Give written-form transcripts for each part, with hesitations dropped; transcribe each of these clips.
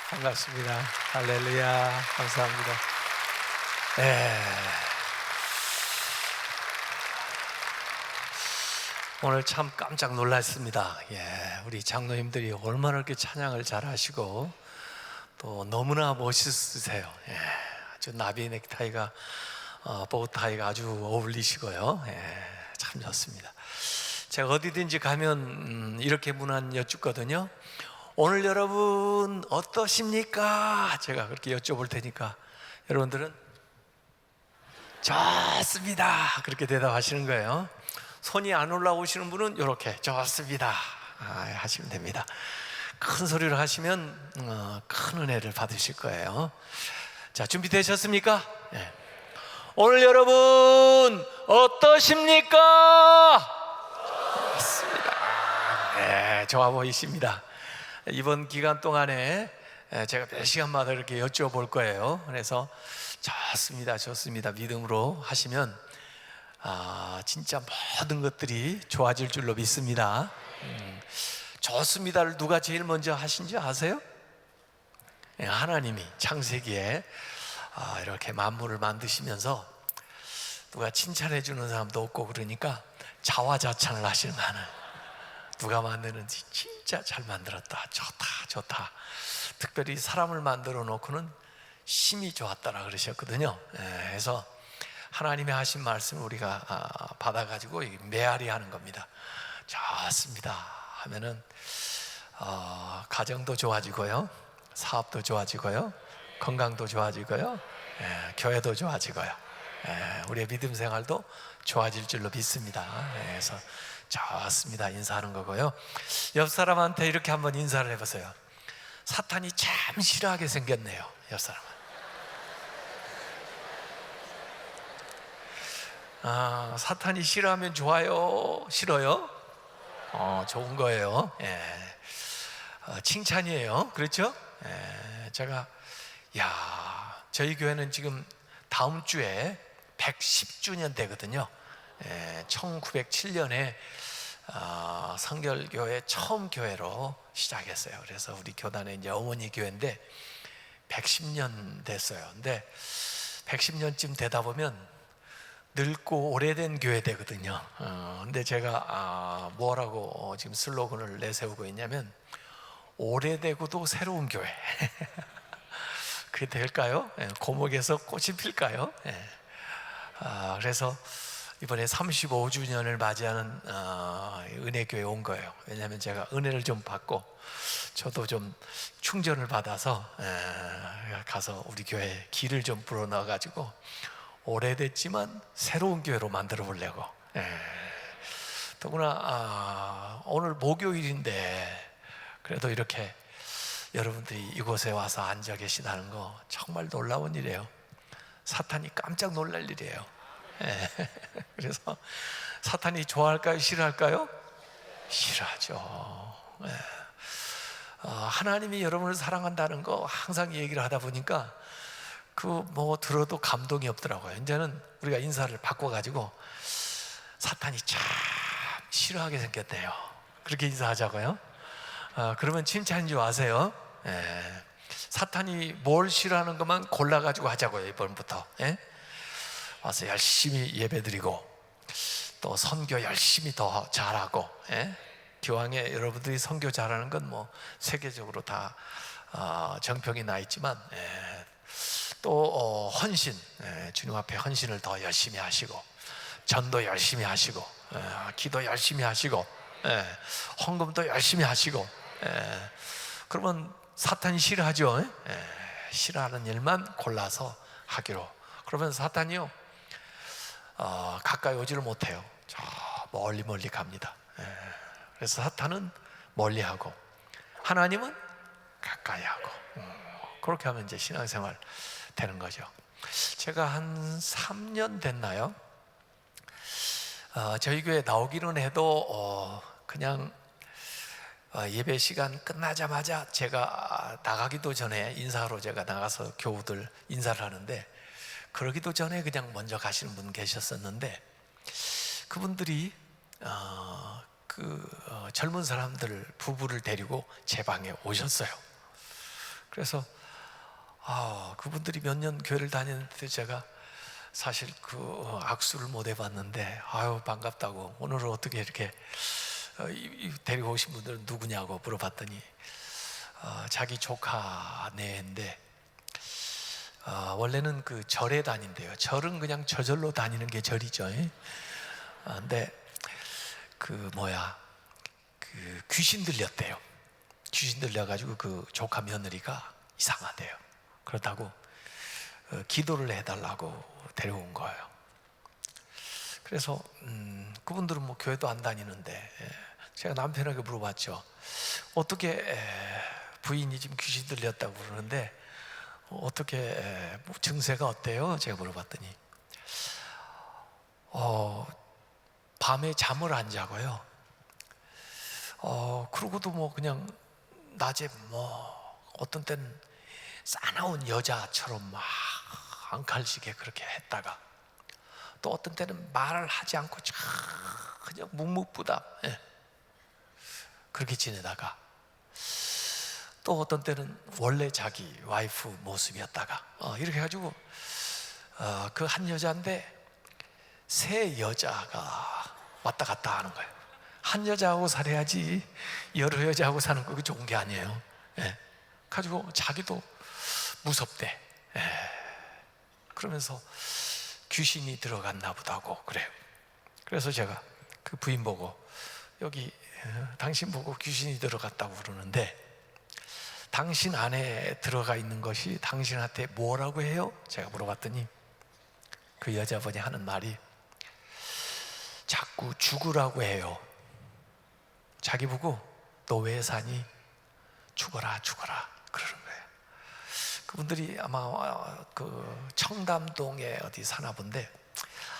반갑습니다. 할렐루야. 감사합니다. 네. 오늘 참 깜짝 놀랐습니다. 우리 장로님들이 얼마나 이렇게 찬양을 잘 하시고 또 너무나 멋있으세요. 아주 나비 넥타이가 보우타이가 아주 어울리시고요. 참 좋습니다. 제가 어디든지 가면 이렇게 문안 여쭙거든요. 오늘 여러분 어떠십니까? 제가 그렇게 여쭤볼 테니까 여러분들은 좋습니다 그렇게 대답하시는 거예요. 손이 안 올라오시는 분은 이렇게 좋습니다 하시면 됩니다. 큰 소리로 하시면 큰 은혜를 받으실 거예요. 자, 준비되셨습니까? 오늘 여러분 어떠십니까? 좋습니다. 좋아 보이십니다. 이번 기간 동안에 제가 몇 시간마다 이렇게 여쭤볼 거예요. 그래서 좋습니다, 좋습니다 믿음으로 하시면 진짜 모든 것들이 좋아질 줄로 믿습니다. 좋습니다를 누가 제일 먼저 하신지 아세요? 하나님이 창세기에 이렇게 만물을 만드시면서 누가 칭찬해 주는 사람도 없고 그러니까 자화자찬을 하시는 하나님. 누가 만드는지 진짜 잘 만들었다, 좋다 좋다. 특별히 사람을 만들어 놓고는 심히 좋았다라 그러셨거든요. 그래서 하나님이 하신 말씀을 우리가 받아가지고 메아리 하는 겁니다. 좋습니다 하면은 가정도 좋아지고요, 사업도 좋아지고요, 건강도 좋아지고요, 교회도 좋아지고요, 우리의 믿음 생활도 좋아질 줄로 믿습니다. 그래서 좋습니다 인사하는 거고요. 옆 사람한테 이렇게 한번 인사를 해보세요. 사탄이 참 싫어하게 생겼네요. 옆 사람은 사탄이 싫어하면 좋아요, 싫어요? 좋은 거예요. 칭찬이에요. 그렇죠? 제가 저희 교회는 지금 다음 주에 110주년 되거든요. 1907년에 성결교회 처음 교회로 시작했어요. 그래서 우리 교단의 이제 어머니 교회인데 110년 됐어요. 근데 110년쯤 되다 보면 늙고 오래된 교회 되거든요. 근데 제가 뭐라고 지금 슬로건을 내세우고 있냐면 오래되고도 새로운 교회. 그게 될까요? 고목에서 꽃이 필까요? 그래서 이번에 35주년을 맞이하는 은혜교회에 온 거예요. 왜냐하면 제가 은혜를 좀 받고 저도 좀 충전을 받아서 가서 우리 교회에 기를 좀 불어넣어가지고 오래됐지만 새로운 교회로 만들어 보려고. 더구나 오늘 목요일인데 그래도 이렇게 여러분들이 이곳에 와서 앉아 계시다는 거 정말 놀라운 일이에요. 사탄이 깜짝 놀랄 일이에요. 그래서 사탄이 좋아할까요? 싫어할까요? 싫어하죠. 하나님이 여러분을 사랑한다는 거 항상 얘기를 하다 보니까 뭐 들어도 감동이 없더라고요. 이제는 우리가 인사를 바꿔가지고 사탄이 참 싫어하게 생겼대요. 그렇게 인사하자고요. 그러면 칭찬인 줄 아세요? 사탄이 뭘 싫어하는 것만 골라가지고 하자고요. 이번부터 와서 열심히 예배드리고 또 선교 열심히 더 잘하고. 기왕에 여러분들이 선교 잘하는 건 뭐 세계적으로 다 정평이 나 있지만 또 헌신, 주님 앞에 헌신을 더 열심히 하시고 전도 열심히 하시고 기도 열심히 하시고 헌금도 열심히 하시고. 그러면 사탄이 싫어하죠. 싫어하는 일만 골라서 하기로. 그러면 사탄이요 가까이 오지를 못해요. 저 멀리 갑니다. 그래서 사탄은 멀리하고 하나님은 가까이 하고. 그렇게 하면 이제 신앙생활 되는 거죠. 제가 한 3년 됐나요? 저희 교회 나오기는 해도 그냥 예배 시간 끝나자마자 제가 나가기도 전에 인사하러 제가 나가서 교우들 인사를 하는데 그러기도 전에 그냥 먼저 가시는 분 계셨었는데 그분들이 젊은 사람들 부부를 데리고 제 방에 오셨어요. 그래서 그분들이 몇 년 교회를 다녔는데 제가 사실 그 악수를 못 해봤는데 아유 반갑다고, 오늘은 어떻게 이렇게 데리고 오신 분들은 누구냐고 물어봤더니 자기 조카 내인데 원래는 그 절에 다닌대요. 절은 그냥 저절로 다니는 게 절이죠. 근데 그 귀신 들렸대요. 귀신 들려가지고 그 조카 며느리가 이상하대요. 그렇다고 기도를 해달라고 데려온 거예요. 그래서 그분들은 뭐 교회도 안 다니는데 제가 남편에게 물어봤죠. 어떻게 부인이 지금 귀신 들렸다고 그러는데 어떻게 뭐 증세가 어때요? 제가 물어봤더니 밤에 잠을 안 자고요. 그러고도 뭐 그냥 낮에 뭐 어떤 때는 싸나운 여자처럼 막 앙칼지게 그렇게 했다가 또 어떤 때는 말을 하지 않고 그냥 묵묵부답 그렇게 지내다가 또 어떤 때는 원래 자기 와이프 모습이었다가 이렇게 해가지고 그 한 여자인데 세 여자가 왔다 갔다 하는 거예요. 한 여자하고 살아야지 여러 여자하고 사는 거 그게 좋은 게 아니에요. 가지고 자기도 무섭대. 그러면서 귀신이 들어갔나 보다고 그래요. 그래서 제가 그 부인 보고 여기 당신 보고 귀신이 들어갔다고 그러는데 당신 안에 들어가 있는 것이 당신한테 뭐라고 해요? 제가 물어봤더니 그 여자분이 하는 말이 자꾸 죽으라고 해요. 자기 보고 너 왜 사니? 죽어라 죽어라 그러는 거예요. 그분들이 아마 그 청담동에 어디 사나 본데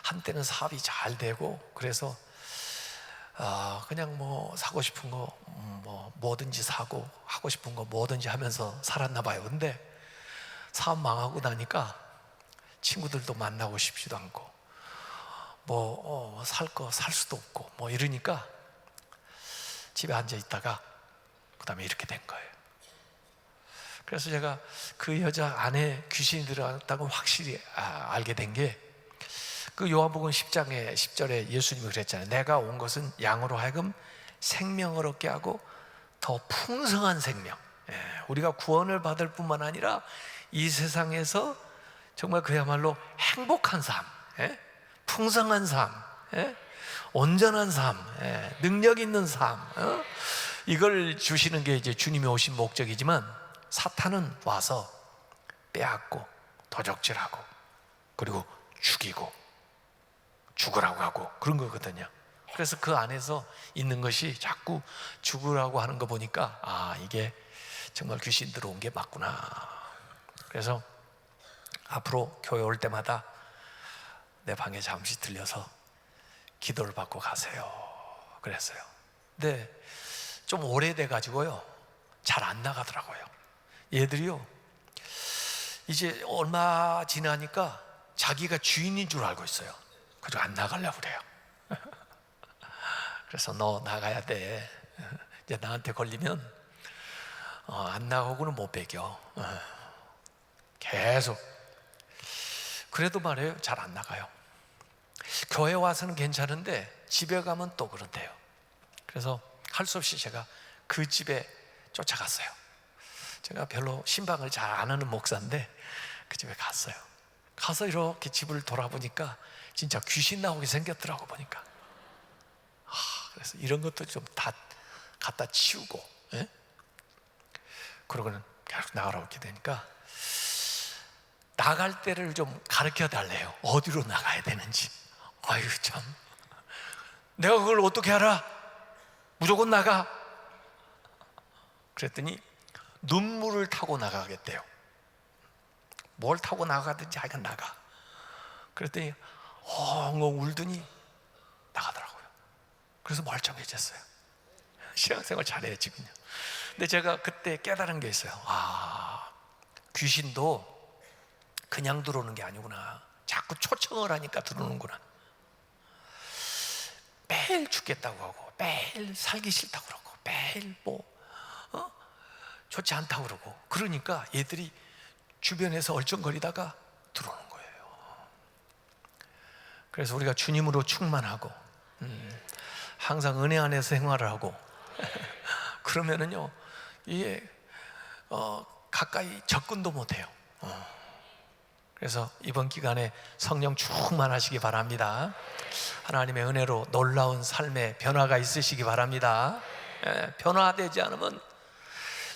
한때는 사업이 잘 되고 그래서 그냥 뭐 사고 싶은 거 뭐 뭐든지 사고 하고 싶은 거 뭐든지 하면서 살았나 봐요. 근데 사업 망하고 나니까 친구들도 만나고 싶지도 않고 뭐 살 거 살 수도 없고 뭐 이러니까 집에 앉아 있다가 그 다음에 이렇게 된 거예요. 그래서 제가 그 여자 안에 귀신이 들어갔다고 확실히 알게 된 게 그 요한복음 10장의 10절에 예수님이 그랬잖아요. 내가 온 것은 양으로 하여금 생명을 얻게 하고 더 풍성한 생명, 우리가 구원을 받을 뿐만 아니라 이 세상에서 정말 그야말로 행복한 삶, 풍성한 삶, 온전한 삶, 능력 있는 삶, 이걸 주시는 게 이제 주님이 오신 목적이지만 사탄은 와서 빼앗고 도적질하고 그리고 죽이고 죽으라고 하고 그런 거거든요. 그래서 그 안에서 있는 것이 자꾸 죽으라고 하는 거 보니까 이게 정말 귀신 들어온 게 맞구나. 그래서 앞으로 교회 올 때마다 내 방에 잠시 들려서 기도를 받고 가세요 그랬어요. 근데 좀 오래돼 가지고요 잘 안 나가더라고요. 얘들이요 이제 얼마 지나니까 자기가 주인인 줄 알고 있어요. 그래서 안 나가려고 그래요. 그래서 너 나가야 돼. 이제 나한테 걸리면 안 나가고는 못 배겨. 계속. 그래도 말이에요 잘 안 나가요. 교회 와서는 괜찮은데 집에 가면 또 그런데요. 그래서 할 수 없이 제가 그 집에 쫓아갔어요. 제가 별로 신방을 잘 안 하는 목사인데 그 집에 갔어요. 가서 이렇게 집을 돌아보니까 진짜 귀신 나오게 생겼더라고 보니까. 그래서 이런 것도 좀 다 갖다 치우고 그러고는 계속 나가라고 이렇게 되니까 나갈 때를 좀 가르쳐 달래요. 어디로 나가야 되는지. 아유 참 내가 그걸 어떻게 알아? 무조건 나가. 그랬더니 눈물을 타고 나가겠대요. 뭘 타고 나가든지 하여간 나가. 그랬더니 엉엉 울더니 나가더라고요. 그래서 멀쩡해졌어요. 신앙생활 잘해지군요. 근데 제가 그때 깨달은 게 있어요. 귀신도 그냥 들어오는 게 아니구나. 자꾸 초청을 하니까 들어오는구나. 매일 죽겠다고 하고 매일 살기 싫다고 그러고 매일 좋지 않다고 그러고, 그러니까 얘들이 주변에서 얼쩡거리다가 들어오는 거예요. 그래서 우리가 주님으로 충만하고 항상 은혜 안에서 생활을 하고 그러면은요, 이게 가까이 접근도 못해요. 그래서 이번 기간에 성령 충만하시기 바랍니다. 하나님의 은혜로 놀라운 삶의 변화가 있으시기 바랍니다. 변화되지 않으면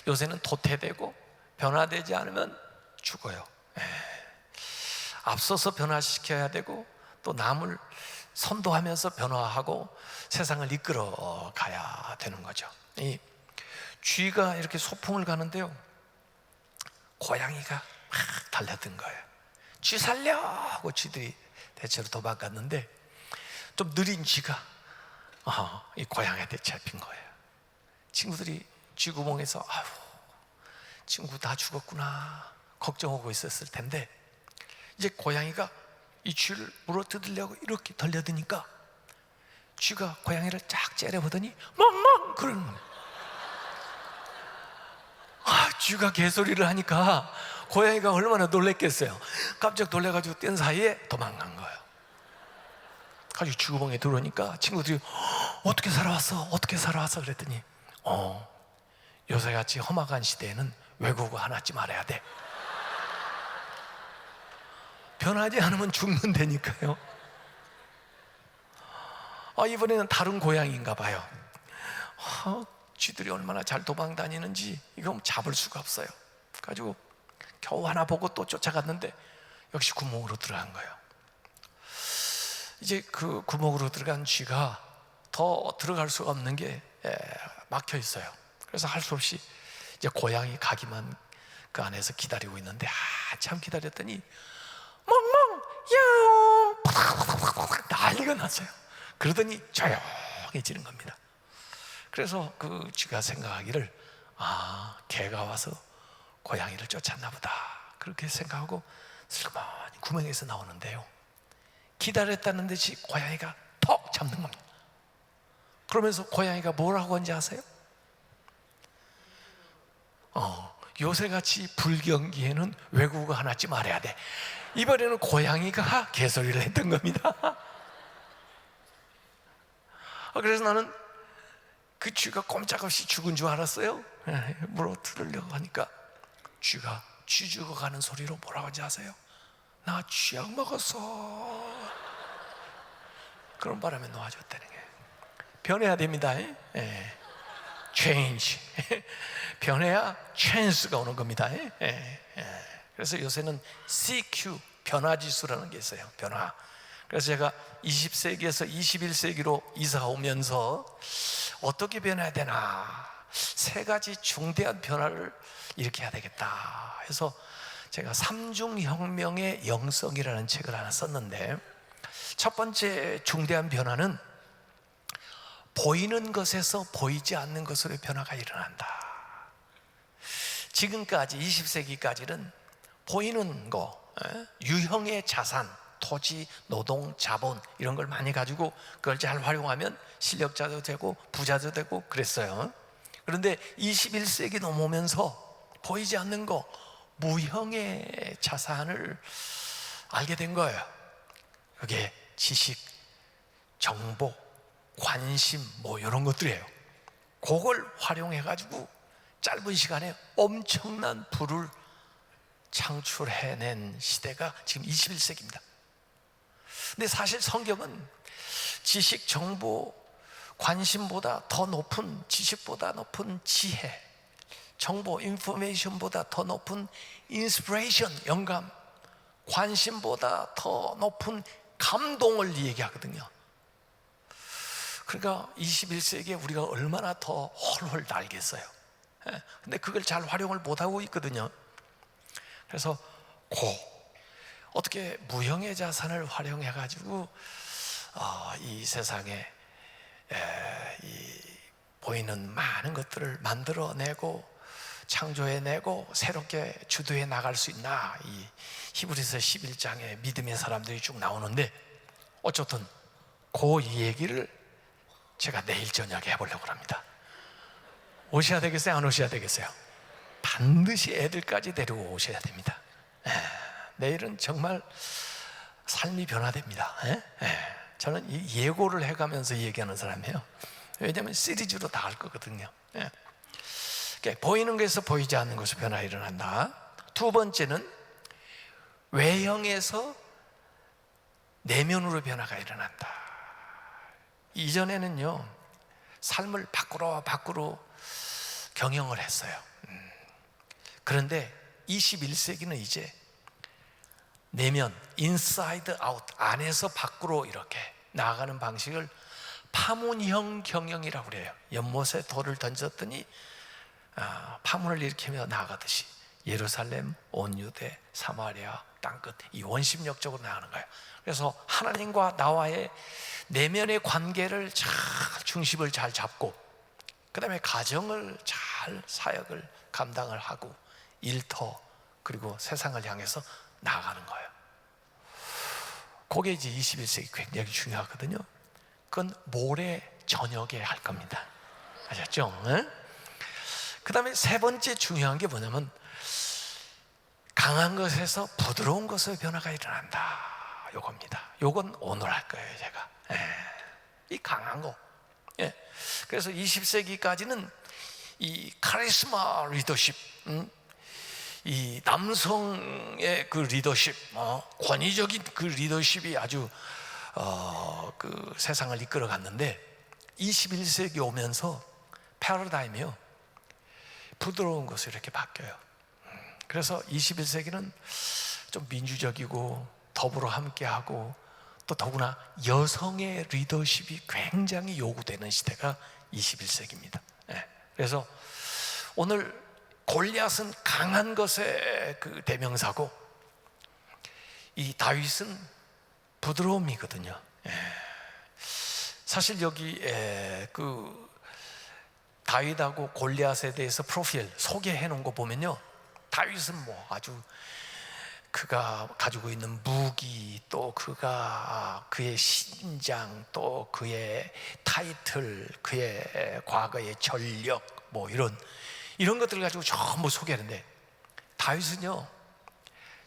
요새는 도태되고, 변화되지 않으면 죽어요. 앞서서 변화시켜야 되고, 또 남을 선도하면서 변화하고 세상을 이끌어 가야 되는 거죠. 이 쥐가 이렇게 소풍을 가는데요, 고양이가 막 달려든 거예요. 쥐 살려 하고 쥐들이 대체로 도망갔는데, 좀 느린 쥐가 이 고양이한테 잡힌 거예요. 친구들이 쥐 구멍에서 아유, 친구 다 죽었구나 걱정하고 있었을 텐데, 이제 고양이가 이 쥐를 물어뜯으려고 이렇게 달려드니까 쥐가 고양이를 쫙 째려보더니 멍멍 그러는 거예요. 쥐가 개소리를 하니까 고양이가 얼마나 놀랬겠어요. 깜짝 놀래가지고 뗀 사이에 도망간 거예요. 가지고 쥐 구멍에 들어오니까 친구들이 어떻게 살아왔어? 어떻게 살아왔어? 그랬더니 요새같이 험악한 시대에는 외국어 하나쯤 알아야 돼. 변하지 않으면 죽는다니까요. 이번에는 다른 고양이인가 봐요. 쥐들이 얼마나 잘 도망 다니는지 이건 잡을 수가 없어요. 가지고 겨우 하나 보고 또 쫓아갔는데 역시 구멍으로 들어간 거예요. 이제 그 구멍으로 들어간 쥐가 더 들어갈 수가 없는 게 막혀 있어요. 그래서 할 수 없이 이제 고양이 가기만 그 안에서 기다리고 있는데 한참 기다렸더니 멍멍 야옹 난리가 났어요. 그러더니 조용해지는 겁니다. 그래서 그 쥐가 생각하기를 개가 와서 고양이를 쫓았나 보다, 그렇게 생각하고 슬그머니 구멍에서 나오는데요, 기다렸다는 듯이 고양이가 턱 잡는 겁니다. 그러면서 고양이가 뭐라고 한지 아세요? 요새같이 불경기에는 외국어 하나쯤 알아야 돼. 이번에는 고양이가 개소리를 했던 겁니다. 그래서 나는 그 쥐가 꼼짝없이 죽은 줄 알았어요. 물어뜯으려고 하니까 쥐가 쥐 죽어가는 소리로 뭐라고 하는지 아세요? 나 쥐약 먹었어. 그런 바람에 놓아줬다는 거예요. 변해야 됩니다. change. 변해야 chance가 오는 겁니다. 그래서 요새는 CQ, 변화지수라는 게 있어요. 변화. 그래서 제가 20세기에서 21세기로 이사 오면서 어떻게 변해야 되나, 세 가지 중대한 변화를 일으켜야 되겠다 해서 제가 삼중혁명의 영성이라는 책을 하나 썼는데, 첫 번째 중대한 변화는 보이는 것에서 보이지 않는 것으로 변화가 일어난다. 지금까지 20세기까지는 보이는 거, 유형의 자산, 토지, 노동, 자본 이런 걸 많이 가지고 그걸 잘 활용하면 실력자도 되고 부자도 되고 그랬어요. 그런데 21세기 넘어오면서 보이지 않는 거, 무형의 자산을 알게 된 거예요. 그게 지식, 정보, 관심 이런 것들이에요. 그걸 활용해 가지고 짧은 시간에 엄청난 부를 창출해낸 시대가 지금 21세기입니다. 근데 사실 성경은 지식, 정보, 관심보다 더 높은, 지식보다 높은 지혜, 정보, 인포메이션보다 더 높은 인스피레이션, 영감, 관심보다 더 높은 감동을 얘기하거든요. 그러니까 21세기에 우리가 얼마나 더 헐헐 날겠어요. 근데 그걸 잘 활용을 못하고 있거든요. 그래서 어떻게 무형의 자산을 활용해 가지고 이 세상에 이 보이는 많은 것들을 만들어내고 창조해내고 새롭게 주도해 나갈 수 있나, 이 히브리서 11장에 믿음의 사람들이 쭉 나오는데, 어쨌든 그 얘기를 제가 내일 저녁에 해보려고 합니다. 오셔야 되겠어요? 안 오셔야 되겠어요? 반드시 애들까지 데리고 오셔야 됩니다. 내일은 정말 삶이 변화됩니다. 저는 이 예고를 해가면서 얘기하는 사람이에요. 왜냐하면 시리즈로 다 할 거거든요. 보이는 것에서 보이지 않는 것으로 변화가 일어난다. 두 번째는 외형에서 내면으로 변화가 일어난다. 이전에는요, 삶을 밖으로 경영을 했어요. 그런데 21세기는 이제 내면, 인사이드 아웃, 안에서 밖으로 이렇게 나아가는 방식을 파문형 경영이라고 그래요. 연못에 돌을 던졌더니 파문을 일으키며 나아가듯이 예루살렘, 온 유대, 사마리아 땅끝, 이 원심력적으로 나가는 거예요. 그래서 하나님과 나와의 내면의 관계를 잘, 중심을 잘 잡고, 그 다음에 가정을 잘, 사역을 감당을 하고, 일터, 그리고 세상을 향해서 나아가는 거예요. 그게 이제 21세기 굉장히 중요하거든요. 그건 모레 저녁에 할 겁니다. 아셨죠? 그 다음에 세 번째 중요한 게 뭐냐면, 강한 것에서 부드러운 것의 변화가 일어난다. 요겁니다. 요건 오늘 할 거예요, 제가. 이 강한 거. 그래서 20세기까지는 이 카리스마 리더십, 이 남성의 그 리더십, 권위적인 그 리더십이 아주 그 세상을 이끌어 갔는데, 21세기 오면서 패러다임이요, 부드러운 것으로 이렇게 바뀌어요. 그래서 21세기는 좀 민주적이고 더불어 함께하고, 또 더구나 여성의 리더십이 굉장히 요구되는 시대가 21세기입니다. 그래서 오늘 골리앗은 강한 것의 그 대명사고, 이 다윗은 부드러움이거든요. 사실 여기 그 다윗하고 골리앗에 대해서 프로필 소개해 놓은 거 보면요, 다윗은 뭐 아주 그가 가지고 있는 무기, 또 그의 신장, 또 그의 타이틀, 그의 과거의 전력, 뭐 이런 것들을 가지고 전부 소개하는데, 다윗은요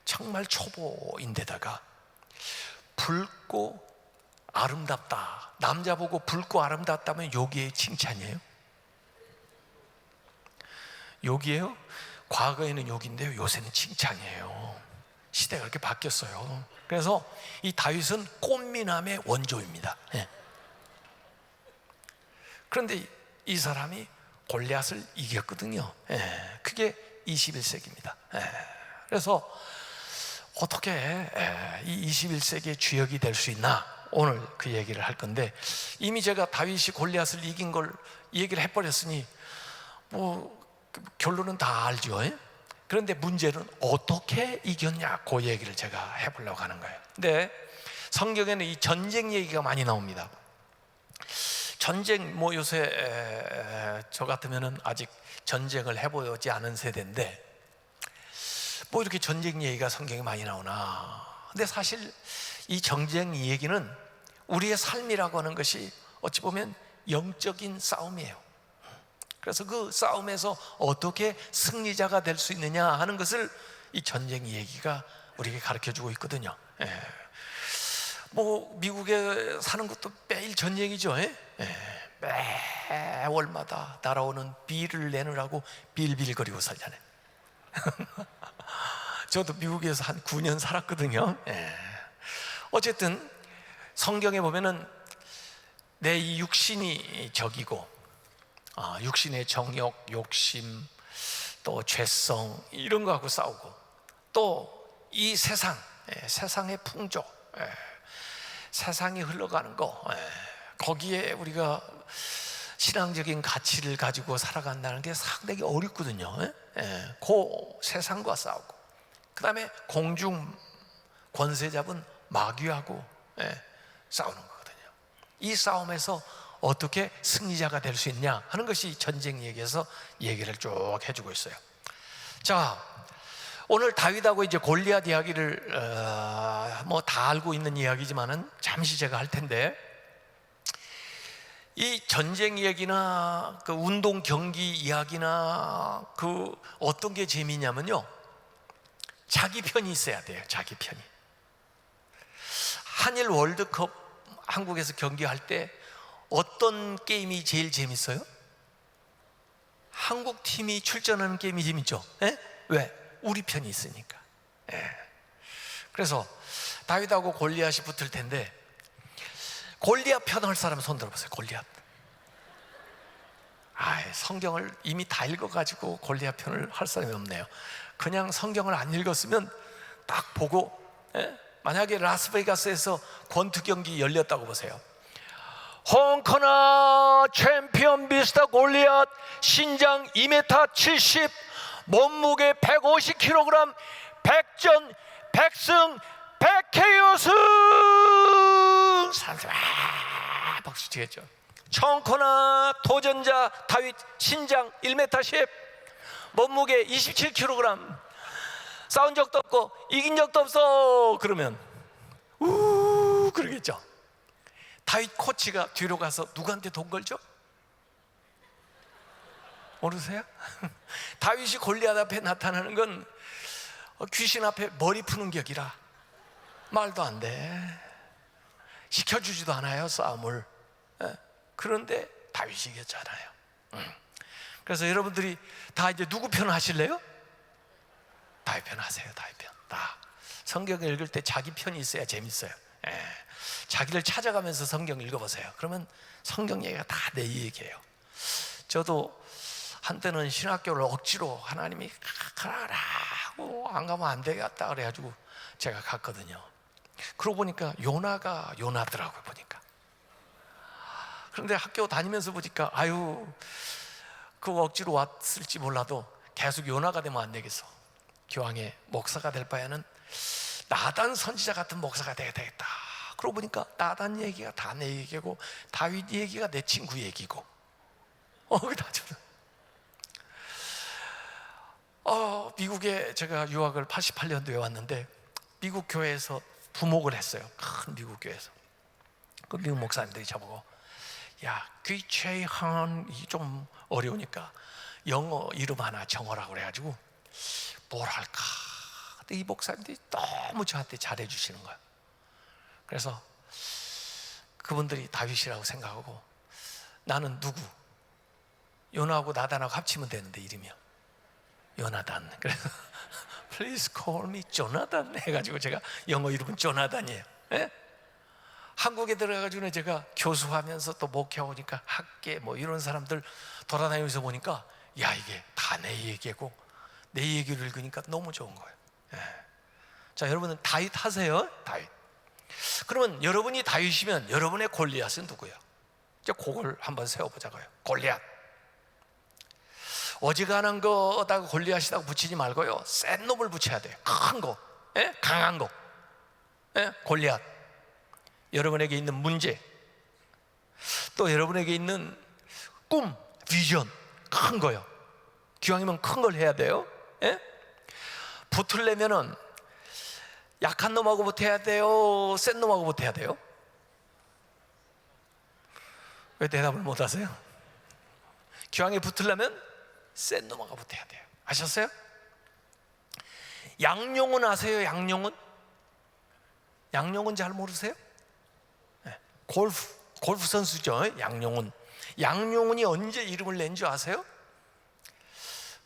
정말 초보인데다가 붉고 아름답다. 남자 보고 붉고 아름답다면 여기에 칭찬이에요? 여기에요? 과거에는 욕인데요, 요새는 칭찬이에요. 시대가 그렇게 바뀌었어요. 그래서 이 다윗은 꽃미남의 원조입니다. 그런데 이 사람이 골리앗을 이겼거든요. 그게 21세기입니다. 그래서 어떻게 이 21세기의 주역이 될 수 있나, 오늘 그 얘기를 할 건데, 이미 제가 다윗이 골리앗을 이긴 걸 얘기를 해버렸으니 뭐 결론은 다 알죠. 그런데 문제는 어떻게 이겼냐, 그 얘기를 제가 해보려고 하는 거예요. 근데 성경에는 이 전쟁 얘기가 많이 나옵니다. 전쟁, 뭐 요새 저 같으면은 아직 전쟁을 해보지 않은 세대인데 뭐 이렇게 전쟁 얘기가 성경에 많이 나오나. 근데 사실 이 전쟁 얘기는 우리의 삶이라고 하는 것이 어찌 보면 영적인 싸움이에요. 그래서 그 싸움에서 어떻게 승리자가 될 수 있느냐 하는 것을 이 전쟁 얘기가 우리에게 가르쳐주고 있거든요. 뭐 미국에 사는 것도 매일 전쟁이죠. 매월마다 날아오는 비를 내느라고 빌빌거리고 살잖아요. 저도 미국에서 한 9년 살았거든요. 어쨌든 성경에 보면은 내 이 육신이 적이고, 육신의 정욕, 욕심, 또 죄성, 이런 거하고 싸우고, 또 이 세상의 풍조, 세상이 흘러가는 거, 거기에 우리가 신앙적인 가치를 가지고 살아간다는 게 상당히 어렵거든요. 그 세상과 싸우고, 그 다음에 공중 권세 잡은 마귀하고 싸우는 거거든요. 이 싸움에서 어떻게 승리자가 될 수 있냐 하는 것이 전쟁 얘기에서 얘기를 쭉 해주고 있어요. 자, 오늘 다윗하고 이제 골리앗 이야기를 뭐 다 알고 있는 이야기지만은 잠시 제가 할 텐데, 이 전쟁 얘기나 그 운동 경기 이야기나 그 어떤 게 재미냐면요, 자기 편이 있어야 돼요. 자기 편이. 한일 월드컵 한국에서 경기할 때 어떤 게임이 제일 재밌어요? 한국 팀이 출전하는 게임이 재밌죠. 예? 왜? 우리 편이 있으니까. 예. 그래서 다윗하고 골리앗이 붙을 텐데, 골리앗 편 할 사람 손 들어보세요. 골리앗. 성경을 이미 다 읽어가지고 골리앗 편을 할 사람이 없네요. 그냥 성경을 안 읽었으면 딱 보고, 예? 만약에 라스베이거스에서 권투 경기 열렸다고 보세요. 홍커나 챔피언 미스터 골리앗, 신장 2m 70, 몸무게 150kg, 100전 100승 100KO 승! 사람들 박수 치겠죠. 청커나 도전자 다윗, 신장 1m 10, 몸무게 27kg, 싸운 적도 없고 이긴 적도 없어. 그러면 그러겠죠. 다윗 코치가 뒤로 가서 누구한테 돈 걸죠? 모르세요? 다윗이 골리앗 앞에 나타나는 건 귀신 앞에 머리 푸는 격이라 말도 안 돼. 시켜주지도 않아요, 싸움을. 그런데 다윗이 이겼잖아요. 그래서 여러분들이 다 이제 누구 편 하실래요? 다윗 편 하세요. 다윗 편. 다 성경을 읽을 때 자기 편이 있어야 재밌어요. 자기를 찾아가면서 성경 읽어보세요. 그러면 성경 얘기가 다 내 얘기예요. 저도 한때는 신학교를 억지로 하나님이 가라고 안 가면 안 되겠다 그래가지고 제가 갔거든요. 그러고 보니까 요나가 요나더라고요. 보니까. 그런데 학교 다니면서 보니까 그거 억지로 왔을지 몰라도 계속 요나가 되면 안 되겠어. 교황의 목사가 될 바에는 나단 선지자 같은 목사가 돼야 되겠다. 그러고 보니까 나단 얘기가 다 내 얘기고 다윗 얘기가 내 친구 얘기고 미국에 제가 유학을 88년도에 왔는데 미국 교회에서 부목을 했어요. 큰 미국 교회에서. 그 미국 목사님들이 저보고, 야, 귀체한이 좀 어려우니까 영어 이름 하나 정하라고 그래가지고 뭘 할까? 근데 이 목사님들이 너무 저한테 잘해 주시는 거예요. 그래서 그분들이 다윗이라고 생각하고 나는 누구? 요나하고 나단하고 합치면 되는데 이름이요. 요나단. 그래서 Please call me 조나단 해가지고 제가 영어 이름은 조나단이에요. 예? 한국에 들어가가지고 제가 교수하면서 또 목회하니까 학계 뭐 이런 사람들 돌아다니면서 보니까 야, 이게 다 내 얘기고 내 얘기를 읽으니까 너무 좋은 거예요. 예. 자, 여러분은 다윗 하세요. 다윗. 그러면 여러분이 다윗이면 여러분의 골리앗은 누구예요? 이제 그걸 한번 세워보자고요. 골리앗. 어지간한 거다가 골리앗이라고 붙이지 말고요, 센 놈을 붙여야 돼요. 큰 거, 예? 강한 거. 예? 골리앗. 여러분에게 있는 문제, 또 여러분에게 있는 꿈, 비전, 큰 거요. 기왕이면 큰 걸 해야 돼요. 예? 붙으려면은 약한 놈하고 붙어야 돼요? 센 놈하고 붙어야 돼요? 왜 대답을 못 하세요? 기왕에 붙으려면 센 놈하고 붙어야 돼요. 아셨어요? 양용은 아세요? 양용은? 양용은 잘 모르세요? 네. 골프 선수죠. 양용은. 양용은이 언제 이름을 낸 줄 아세요?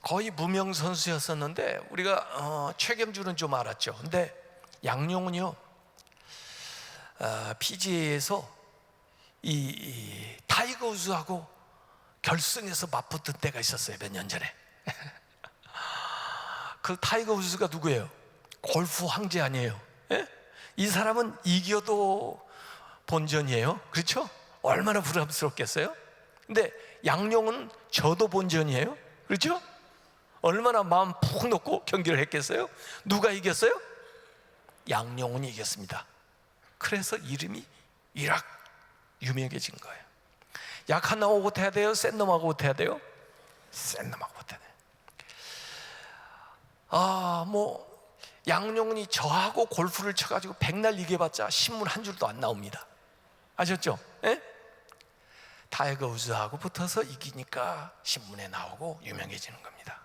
거의 무명 선수였었는데 우리가 최경주는 좀 알았죠. 근데 양용은요, PGA에서 이 타이거 우즈하고 결승에서 맞붙은 때가 있었어요. 몇 년 전에. 그 타이거 우즈가 누구예요? 골프 황제 아니에요? 예? 이 사람은 이겨도 본전이에요. 그렇죠? 얼마나 부담스럽겠어요? 근데 양용은 저도 본전이에요. 그렇죠? 얼마나 마음 푹 놓고 경기를 했겠어요? 누가 이겼어요? 양용은이 이겼습니다. 그래서 이름이 이락 유명해진 거예요. 약한 놈하고 붙어야 돼요? 센 놈하고 붙어야 돼요? 센 놈하고 붙어야 돼요. 양용은이 저하고 골프를 쳐가지고 백날 이겨봤자 신문 한 줄도 안 나옵니다. 아셨죠? 예? 타이거 우즈하고 붙어서 이기니까 신문에 나오고 유명해지는 겁니다.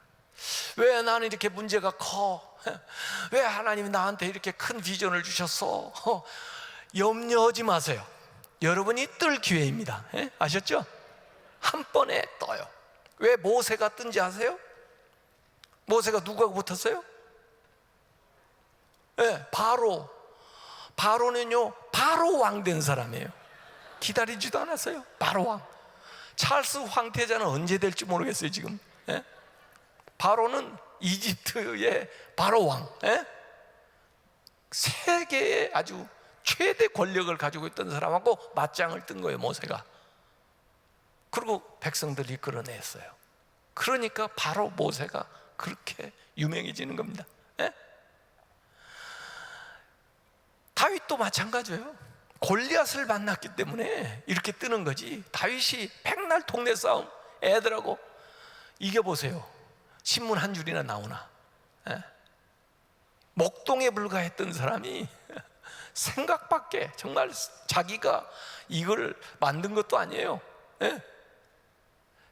왜 나는 이렇게 문제가 커? 왜 하나님이 나한테 이렇게 큰 비전을 주셨어? 염려하지 마세요. 여러분이 뜰 기회입니다. 아셨죠? 한 번에 떠요. 왜 모세가 뜬지 아세요? 모세가 누구하고 붙었어요? 바로는요, 바로 왕 된 사람이에요. 기다리지도 않았어요. 바로 왕. 찰스 황태자는 언제 될지 모르겠어요 지금. 바로는 이집트의 바로 왕, 세계의 아주 최대 권력을 가지고 있던 사람하고 맞짱을 뜬 거예요, 모세가. 그리고 백성들이 이끌어냈어요. 그러니까 바로 모세가 그렇게 유명해지는 겁니다. 다윗도 마찬가지예요. 골리앗을 만났기 때문에 이렇게 뜨는 거지. 다윗이 백날 동네 싸움 애들하고 이겨보세요. 신문 한 줄이나 나오나? 목동에 불과했던 사람이 생각밖에, 정말 자기가 이걸 만든 것도 아니에요.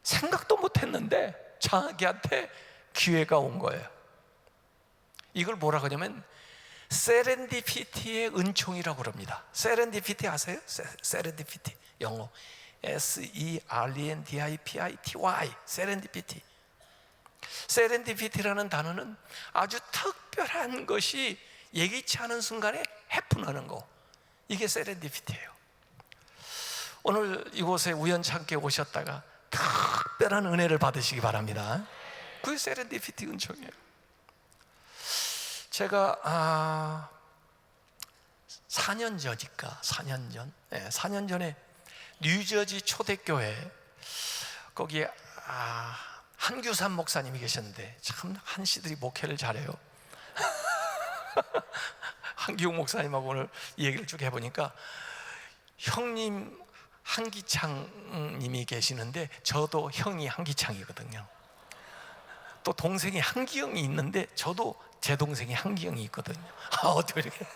생각도 못했는데 자기한테 기회가 온 거예요. 이걸 뭐라 그러냐면 세렌디피티의 은총이라고 그럽니다. 세렌디피티 아세요? 세렌디피티, 영어 SERENDIPITY, 세렌디피티. 세렌디피티라는 단어는 아주 특별한 것이 예기치 않은 순간에 해픈하는 거, 이게 세렌디피티예요. 오늘 이곳에 우연찮게 오셨다가 특별한 은혜를 받으시기 바랍니다. 그게 세렌디피티 은총이에요. 제가 4년 전에 뉴저지 초대교회, 거기에 한규삼 목사님이 계셨는데, 참 한씨들이 목회를 잘해요. 한기웅 목사님하고 오늘 얘기를 쭉 해보니까 형님 한기창님이 계시는데 저도 형이 한기창이거든요. 또 동생이 한기영이 있는데 저도 제 동생이 한기영이 있거든요. 어떻게 이렇게.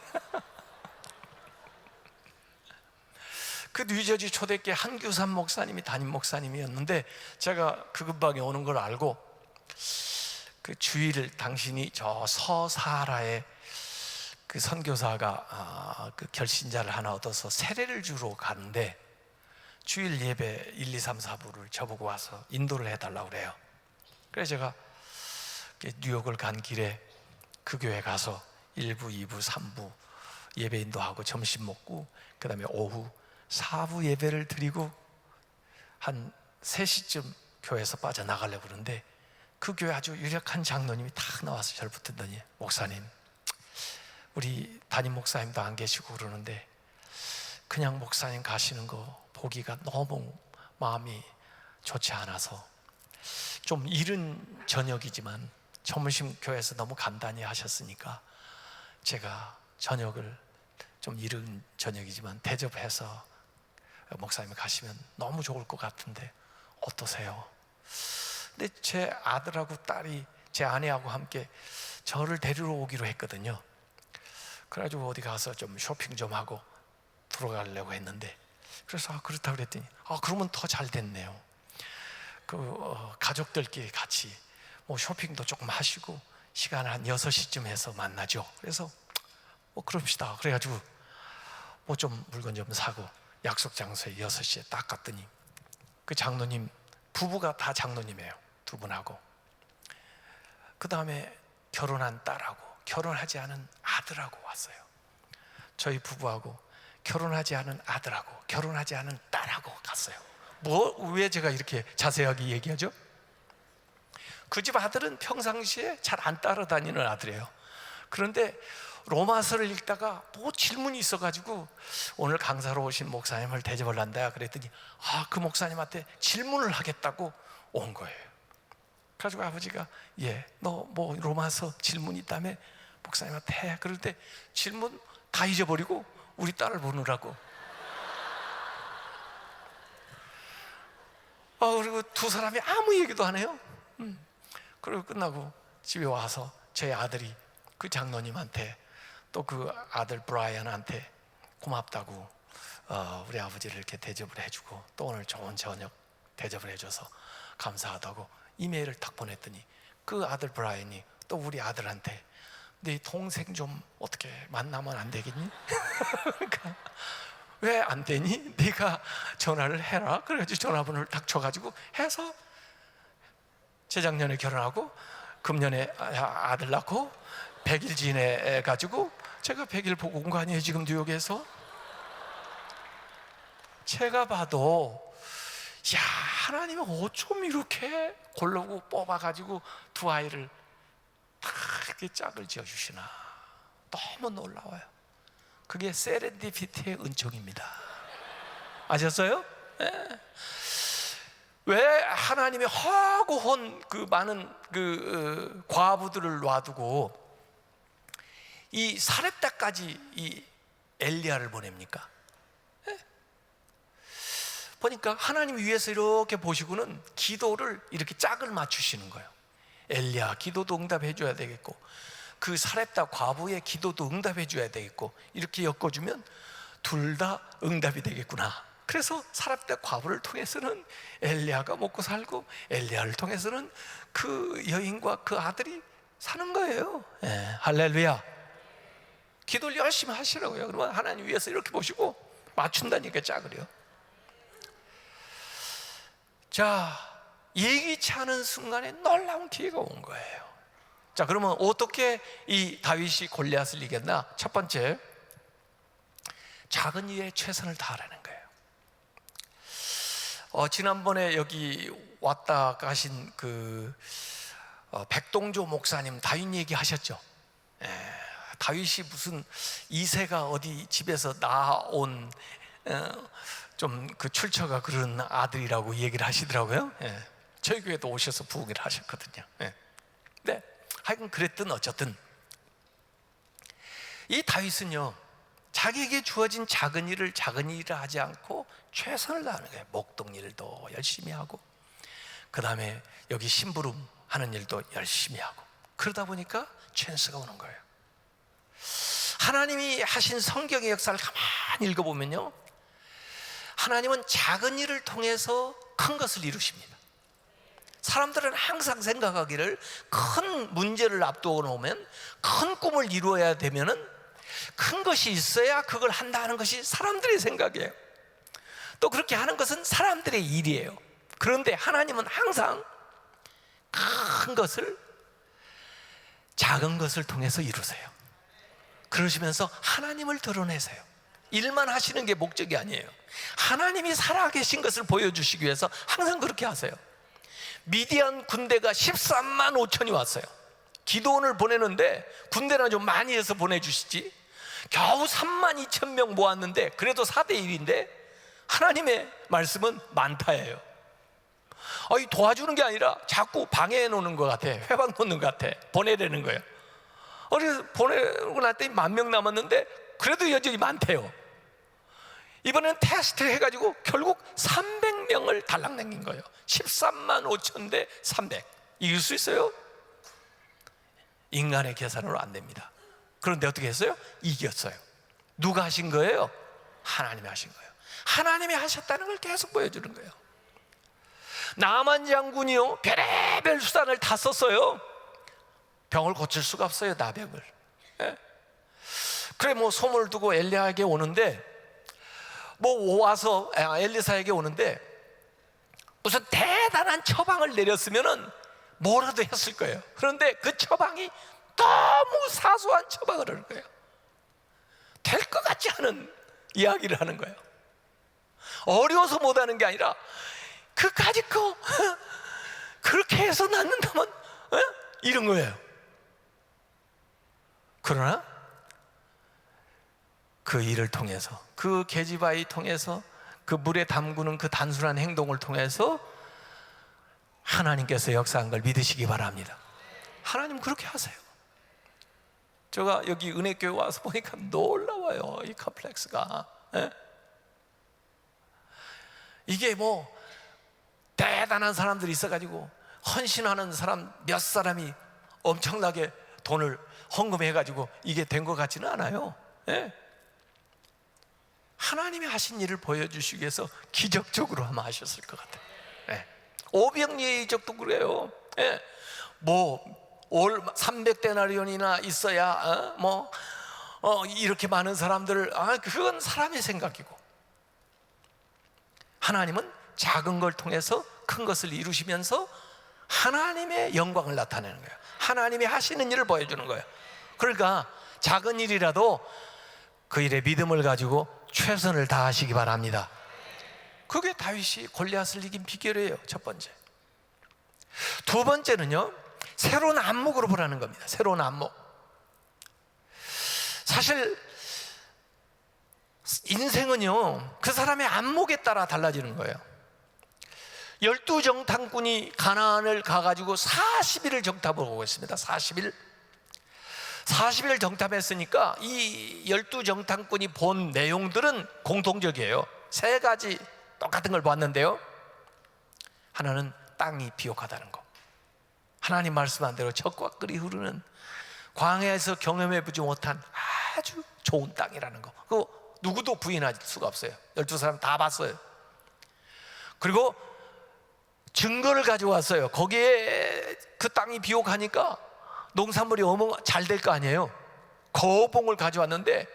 그 뉴저지 초대교회 한규삼 목사님이 담임 목사님이었는데, 제가 그 근방에 오는 걸 알고 그 주일 당신이 저 서사라에 그 선교사가 그 결신자를 하나 얻어서 세례를 주러 가는데 주일 예배 1, 2, 3, 4부를 저보고 와서 인도를 해달라고 그래요. 그래서 제가 뉴욕을 간 길에 그 교회 가서 1부, 2부, 3부 예배 인도하고 점심 먹고, 그 다음에 오후 4부 예배를 드리고 한 3시쯤 교회에서 빠져나가려고 그러는데, 그 교회 아주 유력한 장로님이 탁 나와서 저를 붙들더니, 목사님, 우리 담임 목사님도 안 계시고 그러는데 그냥 목사님 가시는 거 보기가 너무 마음이 좋지 않아서, 좀 이른 저녁이지만 점심 교회에서 너무 간단히 하셨으니까 제가 저녁을, 좀 이른 저녁이지만 대접해서 목사님이 가시면 너무 좋을 것 같은데 어떠세요? 근데 제 아들하고 딸이 제 아내하고 함께 저를 데리러 오기로 했거든요. 그래가지고 어디 가서 좀 쇼핑 좀 하고 들어가려고 했는데, 그래서 그렇다고 그랬더니 그러면 더 잘 됐네요. 가족들끼리 같이 뭐 쇼핑도 조금 하시고 시간 한 6시쯤 해서 만나죠. 그래서 그럽시다. 그래가지고 뭐 좀 물건 좀 사고 약속 장소에 6시에 딱 갔더니 그 장로님 부부가 다 장로님이에요. 두 분하고, 그 다음에 결혼한 딸하고 결혼하지 않은 아들하고 왔어요. 저희 부부하고 결혼하지 않은 아들하고 결혼하지 않은 딸하고 갔어요. 왜 제가 이렇게 자세하게 얘기하죠? 그 집 아들은 평상시에 잘 안 따라다니는 아들이에요. 그런데 로마서를 읽다가 뭐 질문이 있어가지고 오늘 강사로 오신 목사님을 대접을 한다 그랬더니 그 목사님한테 질문을 하겠다고 온 거예요. 그래가지고 아버지가 너 뭐 로마서 질문 있다며 목사님한테 해. 그럴 때 질문 다 잊어버리고 우리 딸을 보느라고. 그리고 두 사람이 아무 얘기도 안 해요. 그리고 끝나고 집에 와서 제 아들이 그 장로님한테 또 그 아들 브라이언한테 고맙다고 우리 아버지를 이렇게 대접을 해주고 또 오늘 좋은 저녁 대접을 해줘서 감사하다고 이메일을 딱 보냈더니 그 아들 브라이언이 또 우리 아들한테 네 동생 좀 어떻게 만나면 안 되겠니? 그러니까 왜 안 되니? 네가 전화를 해라. 그래가지고 전화번호를 딱 줘가지고 해서 재작년에 결혼하고 금년에 아들 낳고 100일 지내가지고 제가 100일 보고 온 거 아니에요 지금 뉴욕에서? 제가 봐도 야, 하나님은 어쩜 이렇게 고르고 뽑아가지고 두 아이를 다 이렇게 짝을 지어주시나. 너무 놀라워요. 그게 세렌디피티의 은총입니다. 아셨어요? 네. 왜 하나님이 허구헌 그 많은 그 과부들을 놔두고 이 사렙다까지 이 엘리야를 보냅니까? 네. 보니까 하나님 위에서 이렇게 보시고는 기도를 이렇게 짝을 맞추시는 거예요. 엘리야 기도도 응답해 줘야 되겠고 그 사렙다 과부의 기도도 응답해 줘야 되겠고 이렇게 엮어주면 둘 다 응답이 되겠구나. 그래서 사렙다 과부를 통해서는 엘리야가 먹고 살고 엘리야를 통해서는 그 여인과 그 아들이 사는 거예요. 네, 할렐루야. 기도를 열심히 하시라고요. 그러면 하나님 위에서 이렇게 보시고 맞춘다니까 짝을요. 자, 예기치 않은 순간에 놀라운 기회가 온 거예요. 자, 그러면 어떻게 이 다윗이 골리앗을 이겼나? 첫 번째, 작은 일에 최선을 다하라는 거예요. 지난번에 여기 왔다 가신 그 백동조 목사님 다윗 얘기 하셨죠? 다윗이 무슨 이새가 어디 집에서 낳아온 좀 그 출처가 그런 아들이라고 얘기를 하시더라고요. 저희 교회도 오셔서 부흥을 하셨거든요. 네, 하여간 그랬든 어쨌든 이 다윗은요 자기에게 주어진 작은 일을 작은 일을 하지 않고 최선을 다하는 거예요. 목동 일도 열심히 하고 그 다음에 여기 심부름 하는 일도 열심히 하고 그러다 보니까 찬스가 오는 거예요. 하나님이 하신 성경의 역사를 가만히 읽어보면요 하나님은 작은 일을 통해서 큰 것을 이루십니다. 사람들은 항상 생각하기를 큰 문제를 앞두고 놓으면 큰 꿈을 이루어야 되면은 큰 것이 있어야 그걸 한다는 것이 사람들의 생각이에요. 또 그렇게 하는 것은 사람들의 일이에요. 그런데 하나님은 항상 큰 것을 작은 것을 통해서 이루세요. 그러시면서 하나님을 드러내세요. 일만 하시는 게 목적이 아니에요. 하나님이 살아계신 것을 보여주시기 위해서 항상 그렇게 하세요. 미디안 군대가 13만 5천이 왔어요. 기도원을 보내는데 군대나 좀 많이 해서 보내주시지 겨우 3만 2천 명 모았는데 그래도 4대 1인데 하나님의 말씀은 많다예요. 도와주는 게 아니라 자꾸 방해해 놓는 것 같아. 회방 놓는 것 같아. 보내려는 거예요. 그래서 보내고 났더니 10,000명 남았는데 그래도 여전히 많대요. 이번에는 테스트 해가지고 결국 300명을 달랑 남긴 거예요. 13만 5천 대 300. 이길 수 있어요? 인간의 계산으로 안 됩니다. 그런데 어떻게 했어요? 이겼어요. 누가 하신 거예요? 하나님이 하신 거예요. 하나님이 하셨다는 걸 계속 보여주는 거예요. 나만 장군이요 별의별 수단을 다 썼어요. 병을 고칠 수가 없어요. 나병을. 그래 뭐 소문을 두고 엘리야에게 오는데 뭐 와서 엘리사에게 오는데 무슨 대단한 처방을 내렸으면은 뭐라도 했을 거예요. 그런데 그 처방이 너무 사소한 처방을 하는 거예요. 될 것 같지 않은 이야기를 하는 거예요. 어려워서 못하는 게 아니라 그까짓 거 그렇게 해서 낫는다면 이런 거예요. 그러나 그 일을 통해서 그 계집아이 통해서 그 물에 담그는 그 단순한 행동을 통해서 하나님께서 역사한 걸 믿으시기 바랍니다. 하나님 그렇게 하세요. 제가 여기 은혜교회 와서 보니까 놀라워요. 이 컴플렉스가 이게 뭐 대단한 사람들이 있어가지고 헌신하는 사람 몇 사람이 엄청나게 돈을 헌금해가지고 이게 된 것 같지는 않아요. 하나님이 하신 일을 보여주시기 위해서 기적적으로 아마 하셨을 것 같아요. 예. 오병이의 이적도 그래요. 예. 올 300데나리온이나 있어야 이렇게 많은 사람들을, 그건 사람의 생각이고, 하나님은 작은 걸 통해서 큰 것을 이루시면서 하나님의 영광을 나타내는 거예요. 하나님이 하시는 일을 보여주는 거예요. 그러니까 작은 일이라도 그 일에 믿음을 가지고 최선을 다하시기 바랍니다. 그게 다윗이 골리앗을 이긴 비결이에요. 첫 번째. 두 번째는요, 새로운 안목으로 보라는 겁니다. 새로운 안목. 사실 인생은요, 그 사람의 안목에 따라 달라지는 거예요. 12정탐꾼이 가나안을 가가지고 40일을 정탐하고 있습니다. 40일 정탐했으니까 이 12정탐꾼이 본 내용들은 공통적이에요. 세 가지 똑같은 걸 봤는데요, 하나는 땅이 비옥하다는 거, 하나님 말씀한 대로 젖과 꿀이 흐르는 광야에서 경험해보지 못한 아주 좋은 땅이라는 거, 그거 누구도 부인할 수가 없어요. 12사람 다 봤어요. 그리고 증거를 가져왔어요. 거기에 그 땅이 비옥하니까 농산물이 잘 될 거 아니에요. 거봉을 가져왔는데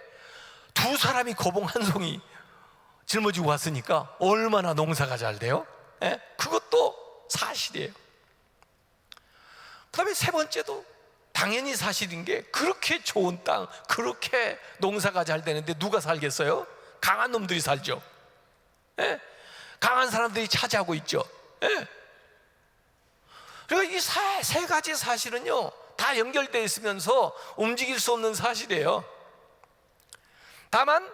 두 사람이 거봉 한 송이 짊어지고 왔으니까 얼마나 농사가 잘 돼요? 예? 그것도 사실이에요. 그 다음에 세 번째도 당연히 사실인 게, 그렇게 좋은 땅, 그렇게 농사가 잘 되는데 누가 살겠어요? 강한 놈들이 살죠. 예? 강한 사람들이 차지하고 있죠. 예? 그러니까 이 세 가지 사실은요, 다 연결되어 있으면서 움직일 수 없는 사실이에요. 다만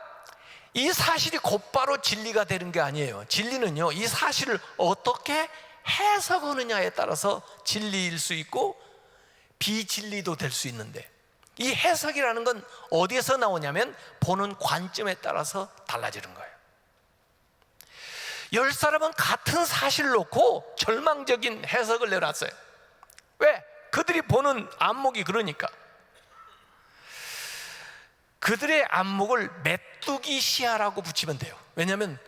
이 사실이 곧바로 진리가 되는 게 아니에요. 진리는요, 이 사실을 어떻게 해석하느냐에 따라서 진리일 수 있고 비진리도 될 수 있는데, 이 해석이라는 건 어디에서 나오냐면 보는 관점에 따라서 달라지는 거예요. 10사람은 같은 사실을 놓고 절망적인 해석을 내놨어요. 왜? 그들이 보는 안목이 그러니까. 그들의 안목을 메뚜기 시야라고 붙이면 돼요. 왜냐하면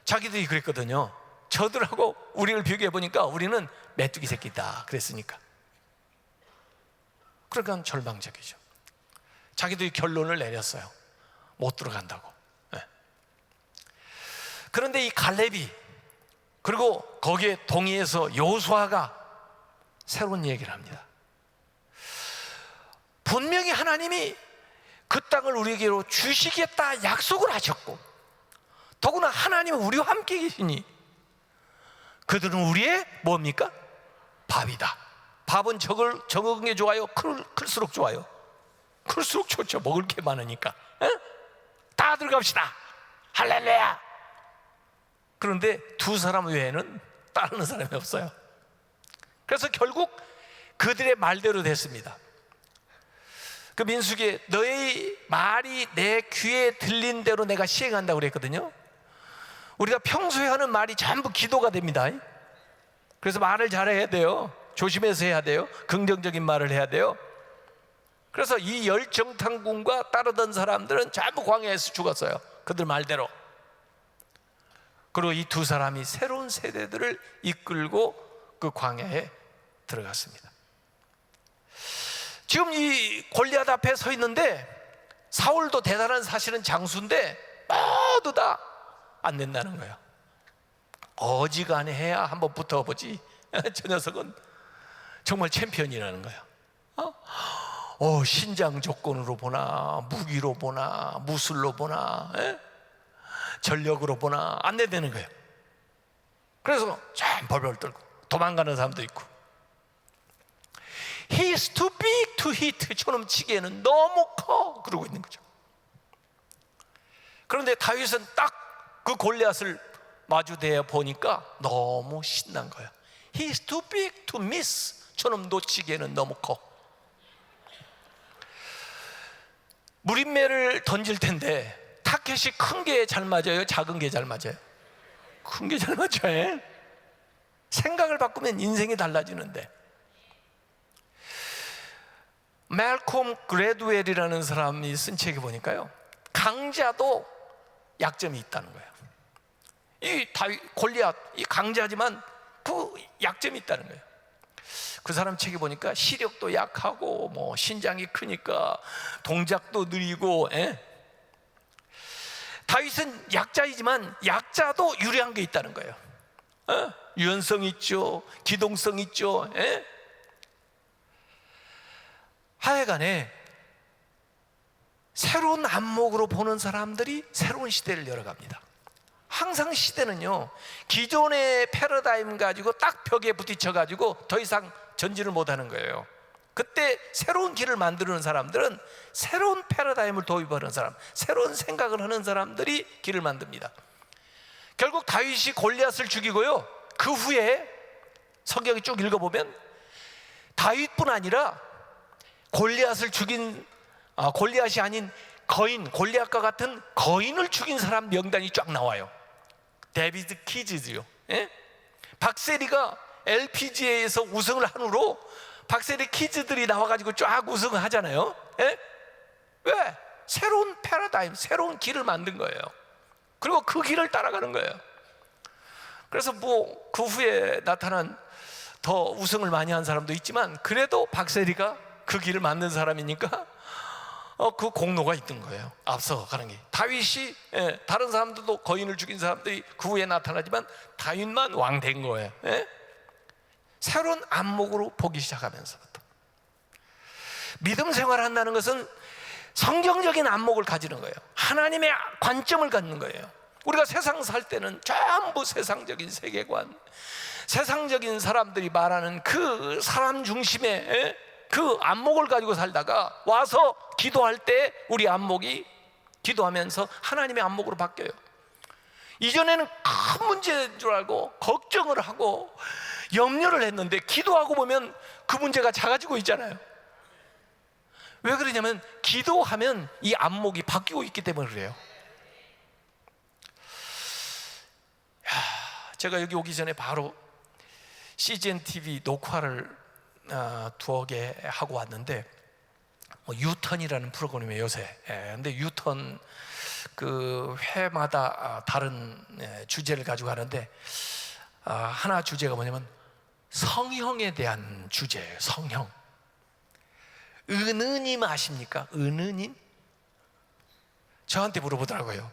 자기들이 그랬거든요. 저들하고 우리를 비교해 보니까 우리는 메뚜기 새끼다 그랬으니까. 그러니까 절망적이죠. 자기들이 결론을 내렸어요. 못 들어간다고. 네. 그런데 이 갈렙이, 그리고 거기에 동의해서 여호수아가 새로운 얘기를 합니다. 분명히 하나님이 그 땅을 우리에게로 주시겠다 약속을 하셨고, 더구나 하나님은 우리와 함께 계시니 그들은 우리의 뭡니까? 밥이다. 밥은 적은 게 좋아요? 클수록 좋아요? 클수록 좋죠. 먹을 게 많으니까. 다 들어갑시다. 할렐루야. 그런데 두 사람 외에는 따르는 사람이 없어요. 그래서 결국 그들의 말대로 됐습니다. 그 민수기에 너의 말이 내 귀에 들린 대로 내가 시행한다고 그랬거든요. 우리가 평소에 하는 말이 전부 기도가 됩니다. 그래서 말을 잘해야 돼요. 조심해서 해야 돼요. 긍정적인 말을 해야 돼요. 그래서 이 열정탐꾼과 따르던 사람들은 전부 광야에서 죽었어요. 그들 말대로. 그리고 이 두 사람이 새로운 세대들을 이끌고 그 광야에 들어갔습니다. 지금 이 골리앗 앞에 서 있는데, 사울도 대단한 사실은 장수인데 모두 다 안 된다는 거예요. 어지간해 해야 한번 붙어보지. 저 녀석은 정말 챔피언이라는 거예요. 신장 조건으로 보나, 무기로 보나, 무술로 보나, 전력으로 보나 안 된다는 거예요. 그래서 참 벌벌 떨고 도망가는 사람도 있고, He is too big to hit. 저놈 치기에는 너무 커. 그러고 있는 거죠. 그런데 다윗은 딱 그 골리앗을 마주대해 보니까 너무 신난 거예요. He is too big to miss. 저놈 놓치기에는 너무 커. 무림매를 던질 텐데 타켓이 큰 게 잘 맞아요? 작은 게 잘 맞아요? 큰 게 잘 맞아요. 생각을 바꾸면 인생이 달라지는데, 멜콤 그레드웰이라는 사람이 쓴 책에 보니까요, 강자도 약점이 있다는 거예요. 이 다윗 골리앗, 이 강자지만 그 약점이 있다는 거예요. 그 사람 책에 보니까 시력도 약하고 뭐 신장이 크니까 동작도 느리고, 다윗은 약자이지만 약자도 유리한 게 있다는 거예요. 유연성 있죠, 기동성 있죠. 하여간에 새로운 안목으로 보는 사람들이 새로운 시대를 열어갑니다. 항상 시대는요, 기존의 패러다임 가지고 딱 벽에 부딪혀 가지고 더 이상 전진을 못하는 거예요. 그때 새로운 길을 만드는 사람들은 새로운 패러다임을 도입하는 사람, 새로운 생각을 하는 사람들이 길을 만듭니다. 결국 다윗이 골리앗을 죽이고요, 그 후에 성경을 쭉 읽어보면 다윗뿐 아니라 골리앗을 죽인 골리앗이 아닌 거인, 골리앗과 같은 거인을 죽인 사람 명단이 쫙 나와요. 데비드 키즈요. 박세리가 LPGA에서 우승을 한 후로 박세리 키즈들이 나와가지고 쫙 우승을 하잖아요. 왜? 새로운 패러다임, 새로운 길을 만든 거예요. 그리고 그 길을 따라가는 거예요. 그래서 뭐 그 후에 나타난 더 우승을 많이 한 사람도 있지만 그래도 박세리가 그 길을 만든 사람이니까 그 공로가 있던 거예요. 앞서 가는 게. 다윗이, 다른 사람들도 거인을 죽인 사람들이 그 후에 나타나지만 다윗만 왕 된 거예요. 새로운 안목으로 보기 시작하면서부터. 믿음 생활한다는 것은 성경적인 안목을 가지는 거예요. 하나님의 관점을 갖는 거예요. 우리가 세상 살 때는 전부 세상적인 세계관, 세상적인 사람들이 말하는 그 사람 중심의 그 안목을 가지고 살다가 와서 기도할 때 우리 안목이 기도하면서 하나님의 안목으로 바뀌어요. 이전에는 큰 문제인 줄 알고 걱정을 하고 염려를 했는데 기도하고 보면 그 문제가 작아지고 있잖아요. 왜 그러냐면 기도하면 이 안목이 바뀌고 있기 때문에 그래요. 제가 여기 오기 전에 바로 CGN TV 녹화를 두어 개 하고 왔는데 유턴이라는 프로그램이에요 요새. 근데 유턴 그 회마다 다른 주제를 가지고 하는데 하나 주제가 뭐냐면 성형에 대한 주제예요. 성형. 은느님 아십니까? 은느님? 저한테 물어보더라고요.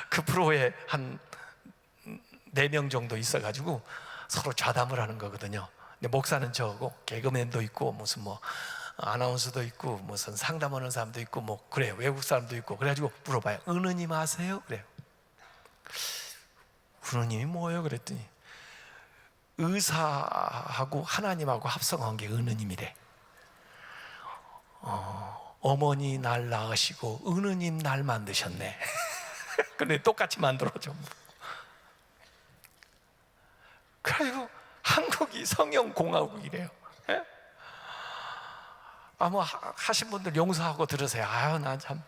그 프로에 한 4명 정도 있어가지고 서로 좌담을 하는 거거든요. 근데 목사는 저고 개그맨도 있고 무슨 뭐 아나운서도 있고 무슨 상담하는 사람도 있고 뭐 그래요. 외국 사람도 있고 그래가지고 물어봐요. 은느님 아세요? 그래요. 은느님이 뭐예요? 그랬더니 의사하고 하나님하고 합성한 게 은느님이래. 어머니 날 낳으시고 은느님 날 만드셨네. 근데 똑같이 만들어줘. 그래가지고 한국이 성형공화국이래요. 뭐 하신 분들 용서하고 들으세요. 난 참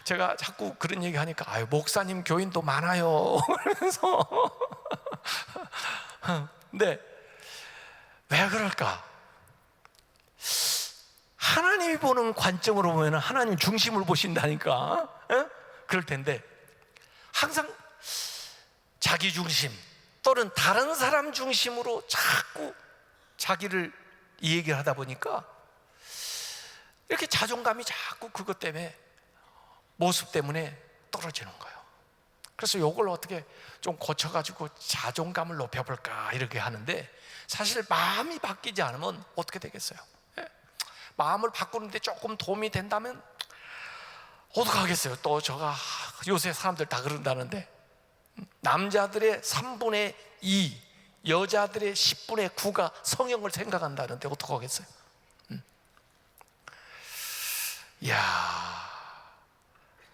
제가 자꾸 그런 얘기 하니까 목사님 교인도 많아요. 그러면서 근데 왜 그럴까? 하나님이 보는 관점으로 보면 하나님 중심을 보신다니까. 그럴 텐데 항상 자기 중심 또는 다른 사람 중심으로 자꾸 자기를 이 얘기를 하다 보니까 이렇게 자존감이 자꾸 그것 때문에 모습 때문에 떨어지는 거예요. 그래서 이걸 어떻게 좀 고쳐가지고 자존감을 높여볼까 이렇게 하는데 사실 마음이 바뀌지 않으면 어떻게 되겠어요? 마음을 바꾸는데 조금 도움이 된다면 어떡하겠어요? 또 제가 요새 사람들 다 그런다는데 남자들의 3분의 2 여자들의 10분의 9가 성형을 생각한다는데 어떡하겠어요? 이야,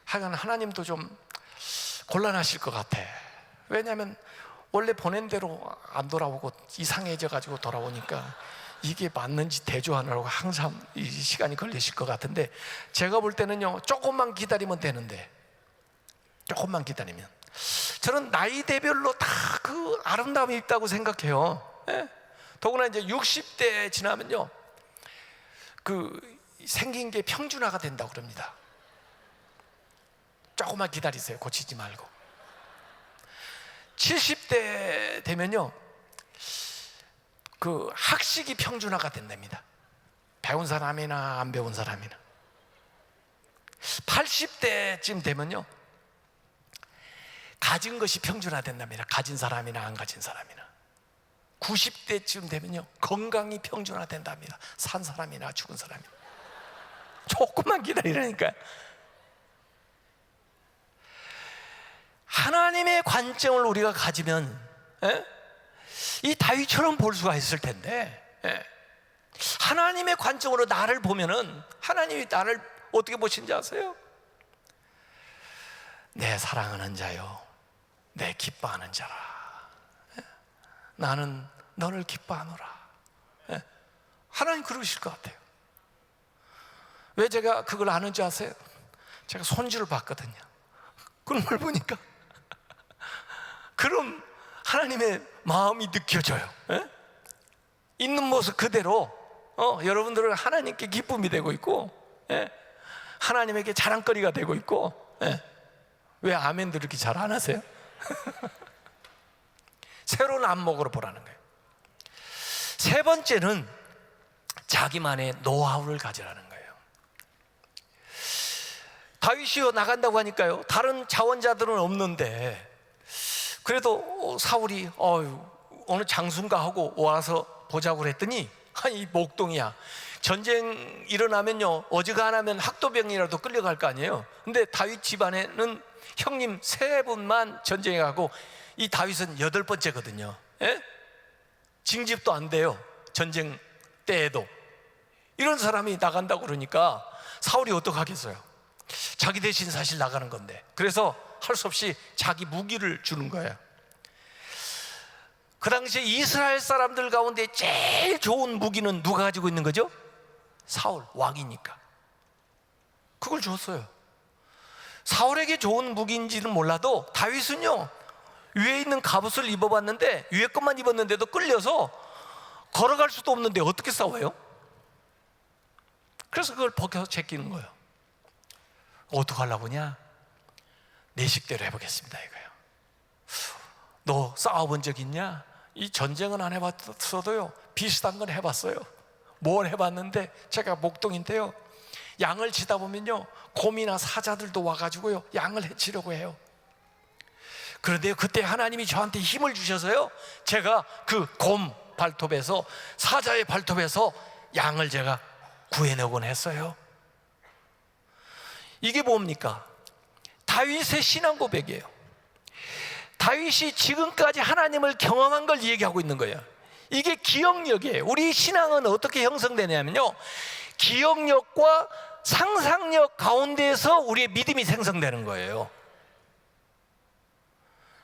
하여간 하나님도 좀 곤란하실 것 같아. 왜냐하면 원래 보낸 대로 안 돌아오고 이상해져 가지고 돌아오니까 이게 맞는지 대조하느라고 항상 이 시간이 걸리실 것 같은데 제가 볼 때는요 조금만 기다리면 되는데 조금만 기다리면 저는 나이대별로 다 그 아름다움이 있다고 생각해요. 더구나 이제 60대 지나면요 그 생긴 게 평준화가 된다고 그럽니다. 조금만 기다리세요. 고치지 말고. 70대 되면요, 그 학식이 평준화가 된답니다. 배운 사람이나 안 배운 사람이나. 80대쯤 되면요, 가진 것이 평준화된답니다. 가진 사람이나 안 가진 사람이나. 90대쯤 되면요, 건강이 평준화된답니다. 산 사람이나 죽은 사람이나. 조금만 기다리라니까요. 하나님의 관점을 우리가 가지면 이 다윗처럼 볼 수가 있을 텐데, 하나님의 관점으로 나를 보면은 하나님이 나를 어떻게 보신지 아세요? 내 사랑하는 자요, 내 기뻐하는 자라. 나는 너를 기뻐하노라. 하나님 그러실 것 같아요. 왜 제가 그걸 아는지 아세요? 제가 손주를 봤거든요. 그런 걸 보니까 그럼 하나님의 마음이 느껴져요. 있는 모습 그대로 여러분들은 하나님께 기쁨이 되고 있고, 하나님에게 자랑거리가 되고 있고. 왜 아멘들 이렇게 잘 안 하세요? 새로운 안목으로 보라는 거예요. 세 번째는 자기만의 노하우를 가지라는 거예요. 다윗이요, 나간다고 하니까요, 다른 자원자들은 없는데, 그래도 사울이 어느 장수인가 하고 와서 보자고 그랬더니, 이 목동이야. 전쟁 일어나면요, 어지간하면 학도병이라도 끌려갈 거 아니에요. 근데 다윗 집안에는 형님 3분만 전쟁에 가고, 이 다윗은 8번째거든요. 징집도 안 돼요, 전쟁 때에도. 이런 사람이 나간다고 그러니까 사울이 어떡하겠어요? 자기 대신 사실 나가는 건데. 그래서 할 수 없이 자기 무기를 주는 거예요. 그 당시에 이스라엘 사람들 가운데 제일 좋은 무기는 누가 가지고 있는 거죠? 사울, 왕이니까. 그걸 줬어요. 사울에게 좋은 무기인지는 몰라도 다윗은요, 위에 있는 갑옷을 입어봤는데, 위에 것만 입었는데도 끌려서 걸어갈 수도 없는데 어떻게 싸워요? 그래서 그걸 벗겨서 제끼는 거예요. 어떡하려고 하냐? 내 식대로 해보겠습니다 이거예요. 너 싸워본 적 있냐? 이 전쟁은 안 해봤어도요, 비슷한 건 해봤어요. 뭘 해봤는데, 제가 목동인데요, 양을 치다 보면요, 곰이나 사자들도 와가지고요, 양을 해치려고 해요. 그런데 그때 하나님이 저한테 힘을 주셔서요, 제가 그 곰 발톱에서, 사자의 발톱에서 양을 제가 구해내곤 했어요. 이게 뭡니까? 다윗의 신앙 고백이에요. 다윗이 지금까지 하나님을 경험한 걸 얘기하고 있는 거예요. 이게 기억력이에요. 우리 신앙은 어떻게 형성되냐면요, 기억력과 상상력 가운데에서 우리의 믿음이 생성되는 거예요.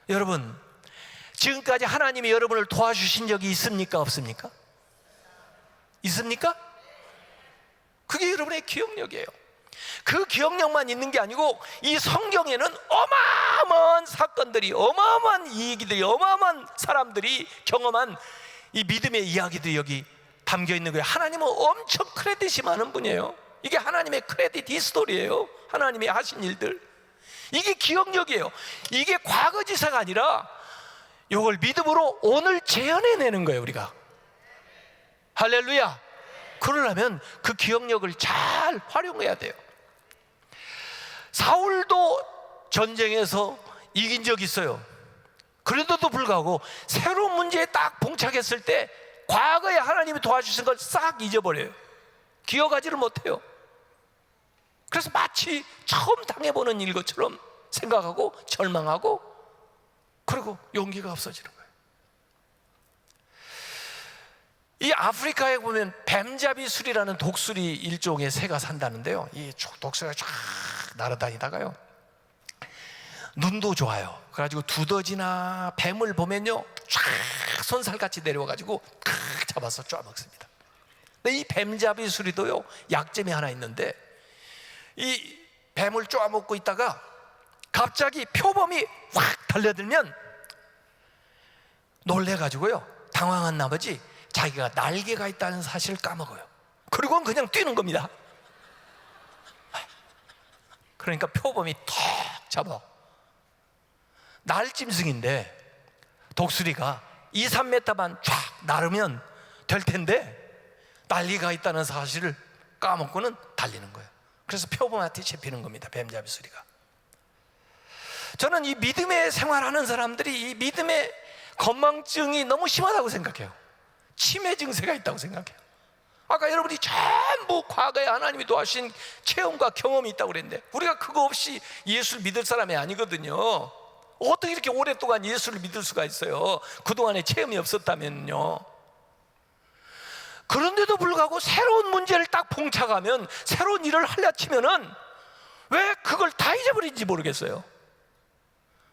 여러분, 지금까지 하나님이 여러분을 도와주신 적이 있습니까? 없습니까? 있습니까? 그게 여러분의 기억력이에요. 그 기억력만 있는 게 아니고, 이 성경에는 어마어마한 사건들이, 어마어마한 이야기들이, 어마어마한 사람들이 경험한 이 믿음의 이야기들이 여기 담겨 있는 거예요. 하나님은 엄청 크레딧이 많은 분이에요. 이게 하나님의 크레딧 히스토리예요. 하나님이 하신 일들. 이게 기억력이에요. 이게 과거지사가 아니라 이걸 믿음으로 오늘 재현해내는 거예요, 우리가. 할렐루야. 그러려면 그 기억력을 잘 활용해야 돼요. 사울도 전쟁에서 이긴 적이 있어요. 그런데도 불구하고 새로운 문제에 딱 봉착했을 때 과거에 하나님이 도와주신 걸 싹 잊어버려요. 기억하지를 못해요. 그래서 마치 처음 당해보는 일 것처럼 생각하고 절망하고, 그리고 용기가 없어지는 거예요. 이 아프리카에 보면 뱀잡이술이라는 독수리 일종의 새가 산다는데요, 이 독수리가 쫙 날아다니다가요, 눈도 좋아요. 그래가지고 두더지나 뱀을 보면요, 쫙 손살같이 내려와가지고 잡아서 쪼아먹습니다. 근데 이 뱀잡이술이도요, 약점이 하나 있는데, 이 뱀을 쪼아먹고 있다가 갑자기 표범이 확 달려들면 놀래가지고요, 당황한 나머지 자기가 날개가 있다는 사실을 까먹어요. 그리고는 그냥 뛰는 겁니다. 그러니까 표범이 턱 잡아. 날짐승인데 독수리가 2, 3m만 쫙 나르면 될 텐데 난리가 있다는 사실을 까먹고는 달리는 거예요. 그래서 표범한테 잡히는 겁니다, 뱀잡이 소리가. 저는 이 믿음의 생활하는 사람들이 이 믿음의 건망증이 너무 심하다고 생각해요. 치매 증세가 있다고 생각해요. 아까 여러분이 전부 과거에 하나님이 도와주신 체험과 경험이 있다고 그랬는데 우리가 그거 없이 예수를 믿을 사람이 아니거든요. 어떻게 이렇게 오랫동안 예수를 믿을 수가 있어요? 그동안에 체험이 없었다면요. 그런데도 불구하고 새로운 문제를 딱 봉착하면, 새로운 일을 하려 치면은 왜 그걸 다 잊어버린지 모르겠어요.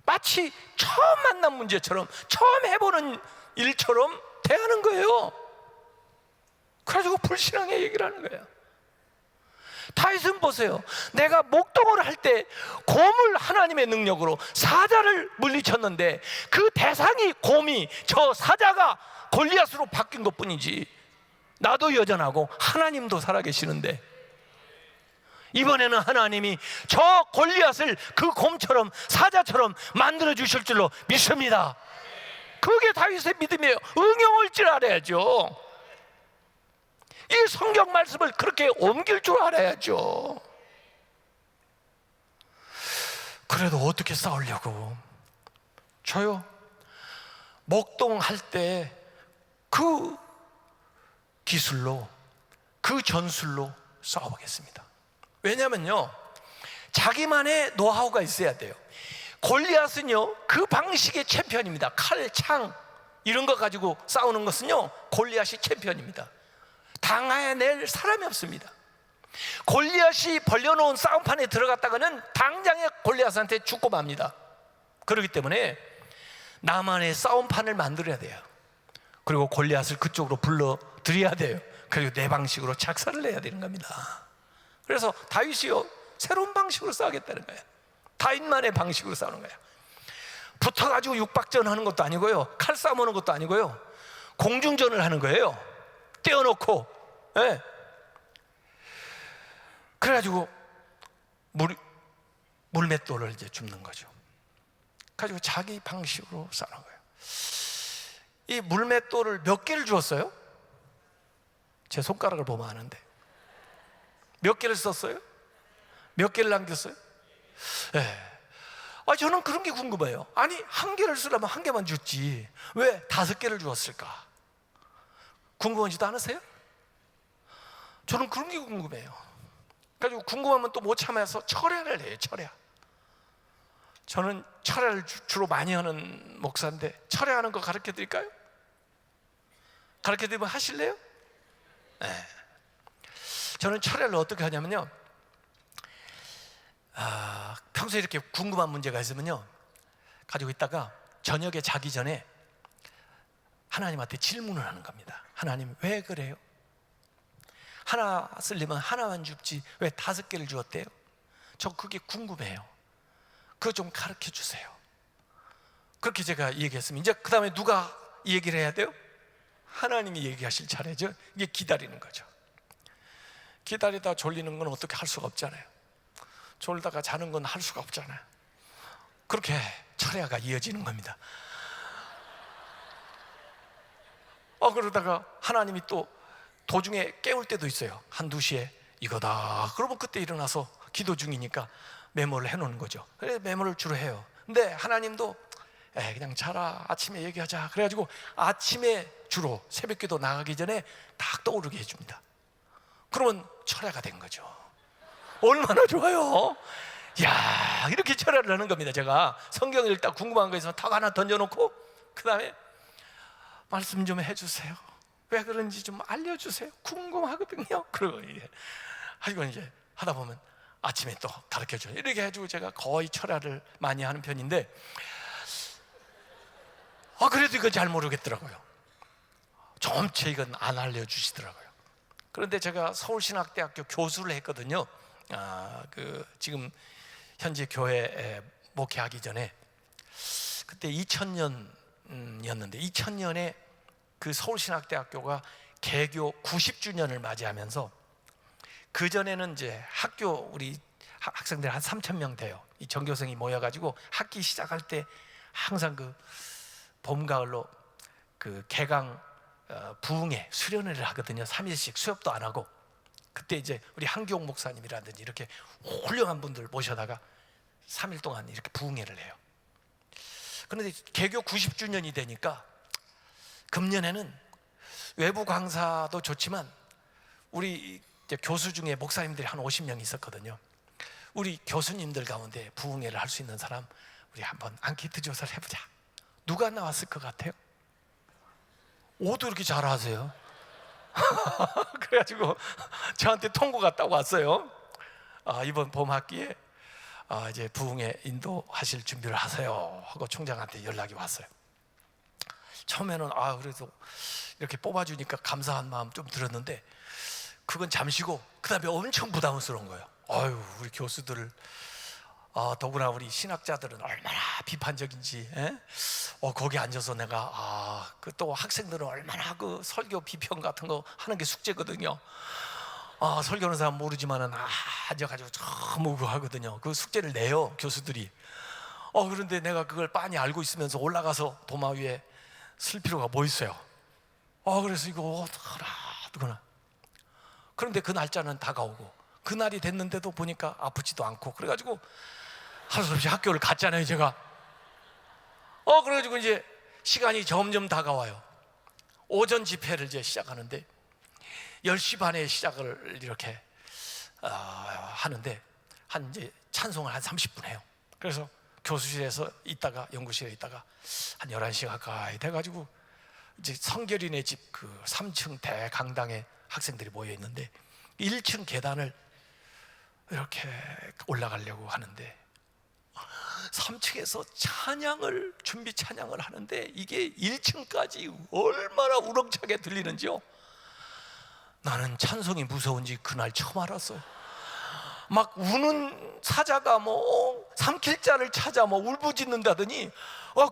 마치 처음 만난 문제처럼, 처음 해보는 일처럼 대하는 거예요. 그래가지고 불신앙의 얘기를 하는 거예요. 다윗은 보세요. 내가 목동을 할 때 곰을 하나님의 능력으로 사자를 물리쳤는데 그 대상이 곰이, 저 사자가 골리앗으로 바뀐 것뿐이지 나도 여전하고 하나님도 살아계시는데, 이번에는 하나님이 저 골리앗을 그 곰처럼 사자처럼 만들어 주실 줄로 믿습니다. 그게 다윗의 믿음이에요. 응용할 줄 알아야죠. 이 성경 말씀을 그렇게 옮길 줄 알아야죠. 그래도 어떻게 싸우려고? 저요, 목동할 때 그 기술로, 그 전술로 싸워보겠습니다. 왜냐면요, 자기만의 노하우가 있어야 돼요. 골리앗은요, 그 방식의 챔피언입니다. 칼, 창 이런 거 가지고 싸우는 것은요, 골리앗이 챔피언입니다. 당해낼 사람이 없습니다. 골리앗이 벌려놓은 싸움판에 들어갔다가는 당장에 골리앗한테 죽고 맙니다. 그렇기 때문에 나만의 싸움판을 만들어야 돼요. 그리고 골리앗을 그쪽으로 불러들여야 돼요. 그리고 내 방식으로 작살을 내야 되는 겁니다. 그래서 다윗이요, 새로운 방식으로 싸우겠다는 거예요. 다윗만의 방식으로 싸우는 거예요. 붙어가지고 육박전 하는 것도 아니고요, 칼싸움 하는 것도 아니고요, 공중전을 하는 거예요. 떼어놓고, 예. 그래가지고 물맷돌을 이제 줍는 거죠. 가지고 자기 방식으로 싸는 거예요. 이 물맷돌을 몇 개를 주었어요? 제 손가락을 보면 아는데 몇 개를 썼어요? 몇 개를 남겼어요? 예. 저는 그런 게 궁금해요. 아니, 한 개를 쓰려면 한 개만 줬지 왜 5개를 주었을까? 궁금하지도 않으세요? 저는 그런 게 궁금해요. 그래가지고 궁금하면 또 못 참아서 철야를 해요. 철야. 저는 철야를 주로 많이 하는 목사인데 철야하는 거 가르쳐 드릴까요? 가르쳐 드리면 하실래요? 네. 저는 철야를 어떻게 하냐면요, 평소에 이렇게 궁금한 문제가 있으면요, 가지고 있다가 저녁에 자기 전에 하나님한테 질문을 하는 겁니다. 하나님, 왜 그래요? 하나 쓰려면 하나만 줍지 왜 5개를 주었대요? 저 그게 궁금해요. 그거 좀 가르쳐 주세요. 그렇게 제가 얘기했으면 이제 그 다음에 누가 얘기를 해야 돼요? 하나님이 얘기하실 차례죠. 이게 기다리는 거죠. 기다리다 졸리는 건 어떻게 할 수가 없잖아요. 졸다가 자는 건 할 수가 없잖아요. 그렇게 철야가 이어지는 겁니다. 그러다가 하나님이 또 도중에 깨울 때도 있어요. 1, 2시에 이거다. 그러면 그때 일어나서 기도 중이니까 메모를 해놓는 거죠. 그래서 메모를 주로 해요. 근데 하나님도 그냥 자라, 아침에 얘기하자. 그래가지고 아침에 주로 새벽기도 나가기 전에 딱 떠오르게 해줍니다. 그러면 철야가 된 거죠. 얼마나 좋아요. 야, 이렇게 철야를 하는 겁니다. 제가 성경을 읽다 궁금한 거 있으면 탁 하나 던져놓고 그 다음에 말씀 좀 해주세요. 왜 그런지 좀 알려주세요. 궁금하거든요. 그러고 이제 하다 보면 아침에 또 가르쳐줘요. 이렇게 해가지고 제가 거의 철야를 많이 하는 편인데, 그래도 이건 잘 모르겠더라고요. 점체 이건 안 알려주시더라고요. 그런데 제가 서울신학대학교 교수를 했거든요. 지금 현재 교회에 목회하기 전에, 그때 2000년이었는데 2000년에 그 서울신학대학교가 개교 90주년을 맞이하면서 그 전에는 이제 학교 우리 학생들 한 3,000명 돼요. 이 전교생이 모여가지고 학기 시작할 때 항상 그 봄 가을로 그 개강 부흥회 수련회를 하거든요. 3일씩 수업도 안 하고. 그때 이제 우리 한기옥 목사님이라든지 이렇게 훌륭한 분들 모셔다가 3일 동안 이렇게 부흥회를 해요. 그런데 개교 90주년이 되니까 금년에는 외부 강사도 좋지만 우리 이제 교수 중에 목사님들이 한 50명 있었거든요. 우리 교수님들 가운데 부흥회를 할 수 있는 사람 우리 한번 앙케이트 조사를 해보자. 누가 나왔을 것 같아요? 오도 이렇게 잘하세요. 그래가지고 저한테 통보가 딱 왔어요. 이번 봄 학기에 이제 부흥회 인도하실 준비를 하세요 하고 총장한테 연락이 왔어요. 처음에는 그래도 이렇게 뽑아주니까 감사한 마음 좀 들었는데 그건 잠시고 그 다음에 엄청 부담스러운 거예요. 우리 교수들을 더구나 우리 신학자들은 얼마나 비판적인지, 거기 앉아서 내가 그 또 학생들은 얼마나 그 설교 비평 같은 거 하는 게 숙제거든요. 설교하는 사람 모르지만은 앉아가지고 너무 그거 하거든요. 그 숙제를 내요 교수들이. 그런데 내가 그걸 빤히 알고 있으면서 올라가서 도마 위에 쓸 필요가 뭐 있어요? 그래서 이거 어떡하나. 그런데 그 날짜는 다가오고 그날이 됐는데도 보니까 아프지도 않고 그래가지고 할 수 없이 학교를 갔잖아요 제가. 그래가지고 이제 시간이 점점 다가와요. 오전 집회를 이제 시작하는데 10시 반에 시작을 이렇게 하는데 한 이제 찬송을 한 30분 해요. 그래서 교수실에서 있다가 연구실에 있다가 한 11시 가까이 돼가지고 이제 성결이네 집 그 3층 대강당에 학생들이 모여 있는데 1층 계단을 이렇게 올라가려고 하는데 3층에서 준비 찬양을 하는데 이게 1층까지 얼마나 우렁차게 들리는지요. 나는 찬송이 무서운지 그날 처음 알았어요. 막 우는 사자가 삼킬 자를 찾아 울부짖는다더니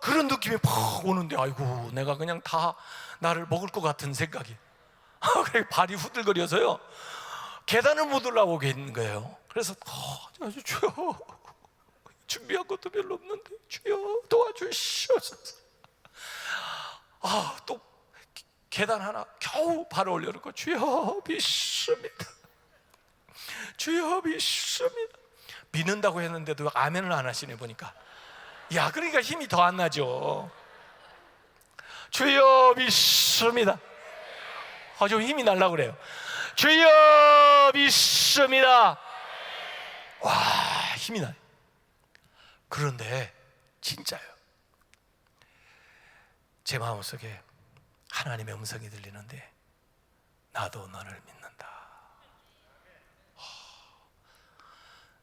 그런 느낌이 팍 오는데 아이고 내가 그냥 다 나를 먹을 것 같은 생각이. 그래 발이 후들거려서요 계단을 못 올라오게 있는 거예요. 그래서 아주 주여 준비한 것도 별로 없는데 주여 도와주시옵소서. 또 계단 하나 겨우 발을 올려놓고 주여 믿습니다. 주여 믿습니다. 믿는다고 했는데도 아멘을 안 하시네 보니까. 그러니까 힘이 더 안 나죠. 주여 믿습니다. 좀 힘이 날라고 그래요. 주여 믿습니다. 와 힘이 나요. 그런데 진짜요. 제 마음속에 하나님의 음성이 들리는데 나도 너를 믿는다.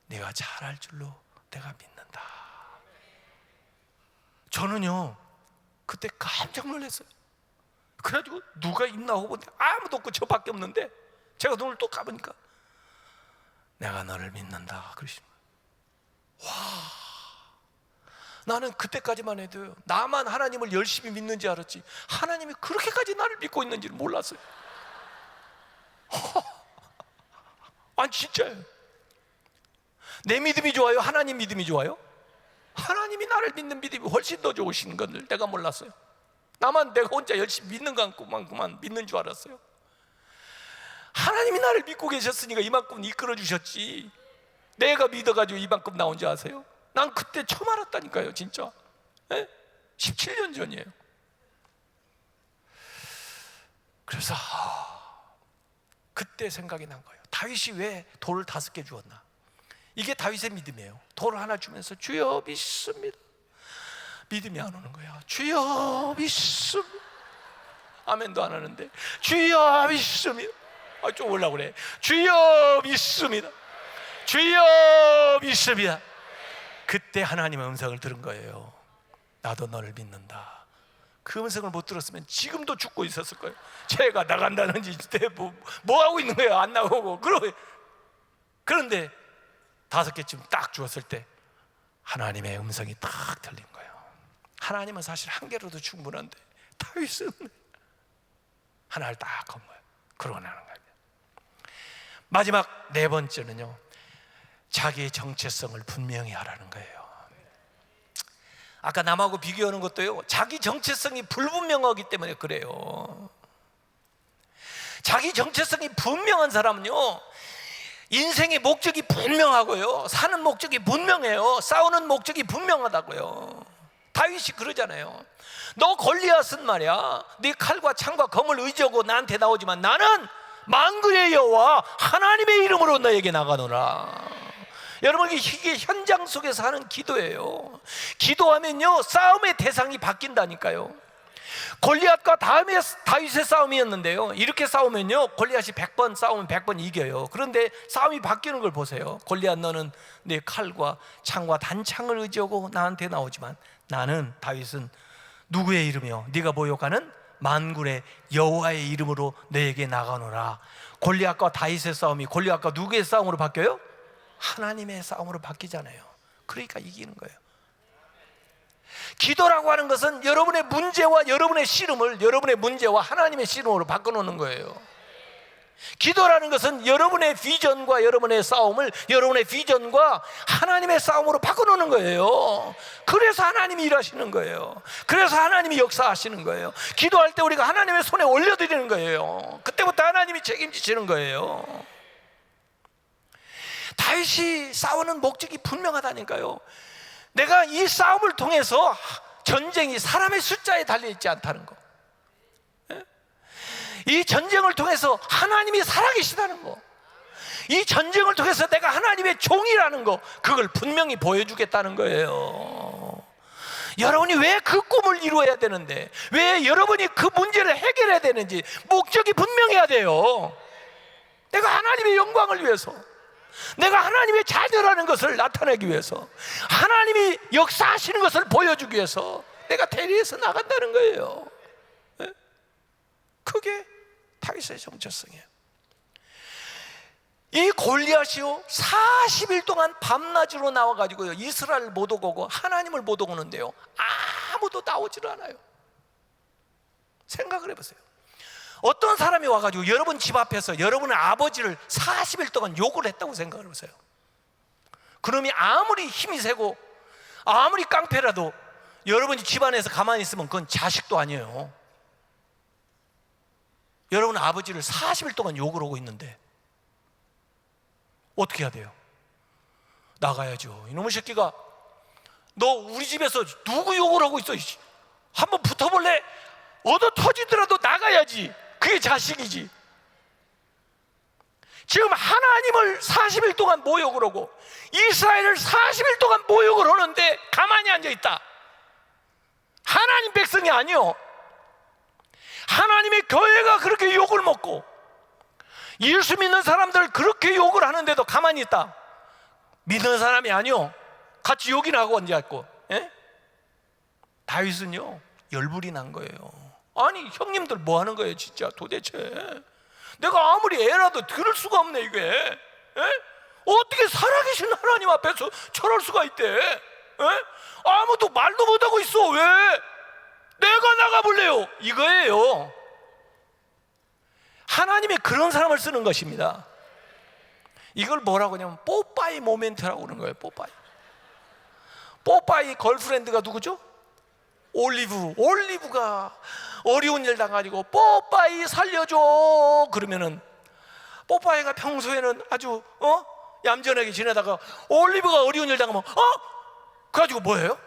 네가 잘할 줄로 내가 믿는다. 저는요 그때 깜짝 놀랐어요. 그래가지고 누가 있나 하고 보는데 아무도 없고 저밖에 없는데 제가 눈을 또 감으니까 내가 너를 믿는다 그러시는 거예요. 나는 그때까지만 해도 나만 하나님을 열심히 믿는지 알았지 하나님이 그렇게까지 나를 믿고 있는지를 몰랐어요. 진짜요. 내 믿음이 좋아요? 하나님 믿음이 좋아요? 하나님이 나를 믿는 믿음이 훨씬 더 좋으신 걸 내가 몰랐어요. 나만 내가 혼자 열심히 믿는 것만큼만 믿는 줄 알았어요. 하나님이 나를 믿고 계셨으니까 이만큼 이끌어 주셨지 내가 믿어가지고 이만큼 나온 줄 아세요? 난 그때 처음 알았다니까요 진짜. 17년 전이에요. 그래서 그때 생각이 난 거예요. 다윗이 왜 돌을 5개 주었나? 이게 다윗의 믿음이에요. 돌을 하나 주면서 주여 믿습니다. 믿음이 안 오는 거야. 주여 믿습니다. 아멘도 안 하는데 주여 믿습니다. 좀 올라오고 그래. 주여 믿습니다. 주여 믿습니다. 그때 하나님의 음성을 들은 거예요. 나도 너를 믿는다. 그 음성을 못 들었으면 지금도 죽고 있었을 거예요. 죄가 나간다는지 뭐 하고 있는 거예요. 안 나오고. 그런데 5개쯤 딱 주었을 때 하나님의 음성이 딱 들린 거예요. 하나님은 사실 한 개로도 충분한데 다윗은 하나를 딱 건 거예요. 그러고 나는 거예요. 마지막 네 번째는요, 자기의 정체성을 분명히 하라는 거예요. 아까 남하고 비교하는 것도요, 자기 정체성이 불분명하기 때문에 그래요. 자기 정체성이 분명한 사람은요, 인생의 목적이 분명하고요, 사는 목적이 분명해요. 싸우는 목적이 분명하다고요. 다윗이 그러잖아요. 너 골리앗은 말이야, 네 칼과 창과 검을 의지하고 나한테 나오지만 나는 만군의 여호와 하나님의 이름으로 너에게 나가노라. 여러분, 이게 현장 속에서 하는 기도예요. 기도하면요, 싸움의 대상이 바뀐다니까요. 골리앗과 다윗의 싸움이었는데요, 이렇게 싸우면요, 골리앗이 100번 싸우면 100번 이겨요. 그런데 싸움이 바뀌는 걸 보세요. 골리앗, 너는 내 칼과 창과 단창을 의지하고 나한테 나오지만 나는, 다윗은 누구의 이름이요? 네가 모욕하는 만군의 여호와의 이름으로 너에게 나가노라. 골리앗과 다윗의 싸움이 골리앗과 누구의 싸움으로 바뀌어요? 하나님의 싸움으로 바뀌잖아요. 그러니까 이기는 거예요. 기도라고 하는 것은 여러분의 문제와 여러분의 씨름을 여러분의 문제와 하나님의 씨름으로 바꿔놓는 거예요. 기도라는 것은 여러분의 비전과 여러분의 싸움을 여러분의 비전과 하나님의 싸움으로 바꿔놓는 거예요. 그래서 하나님이 일하시는 거예요. 그래서 하나님이 역사하시는 거예요. 기도할 때 우리가 하나님의 손에 올려드리는 거예요. 그때부터 하나님이 책임지시는 거예요. 다윗이 싸우는 목적이 분명하다니까요. 내가 이 싸움을 통해서 전쟁이 사람의 숫자에 달려있지 않다는 거, 이 전쟁을 통해서 하나님이 살아계시다는 거, 이 전쟁을 통해서 내가 하나님의 종이라는 거, 그걸 분명히 보여주겠다는 거예요. 여러분이 왜 그 꿈을 이루어야 되는데, 왜 여러분이 그 문제를 해결해야 되는지 목적이 분명해야 돼요. 내가 하나님의 영광을 위해서, 내가 하나님의 자녀라는 것을 나타내기 위해서, 하나님이 역사하시는 것을 보여주기 위해서 내가 대리해서 나간다는 거예요. 그게 다윗의 정체성이에요. 이 골리앗이요, 40일 동안 밤낮으로 나와가지고요, 이스라엘을 못 오고 하나님을 못 오는데요, 아무도 나오지를 않아요. 생각을 해보세요. 어떤 사람이 와가지고 여러분 집 앞에서 여러분의 아버지를 40일 동안 욕을 했다고 생각을 해보세요. 그놈이 아무리 힘이 세고 아무리 깡패라도 여러분이 집안에서 가만히 있으면 그건 자식도 아니에요. 여러분 아버지를 40일 동안 욕을 하고 있는데 어떻게 해야 돼요? 나가야죠. 이놈의 새끼가, 너 우리 집에서 누구 욕을 하고 있어? 한번 붙어볼래? 얻어 터지더라도 나가야지. 그게 자식이지. 지금 하나님을 40일 동안 모욕을 하고 이스라엘을 40일 동안 모욕을 하는데 가만히 앉아있다. 하나님 백성이 아니요, 하나님의 교회가 그렇게 욕을 먹고 예수 믿는 사람들 그렇게 욕을 하는데도 가만히 있다. 믿는 사람이 아니요, 같이 욕이나 하고 앉아있고. 다윗은요, 열불이 난 거예요. 아니 형님들 뭐 하는 거예요 진짜 도대체. 내가 아무리 애라도 들을 수가 없네 이게. 어떻게 살아계신 하나님 앞에서 저럴 수가 있대. 아무도 말도 못하고 있어. 왜? 내가 나가볼래요 이거예요. 하나님이 그런 사람을 쓰는 것입니다. 이걸 뭐라고 하냐면 뽀빠이 모멘트라고 그러는 거예요. 뽀빠이 걸프렌드가 누구죠? 올리브가 어려운 일 당가지고 뽀빠이 살려줘 그러면은 뽀빠이가 평소에는 아주 얌전하게 지내다가 올리브가 어려운 일 당하면 그래가지고 뭐예요?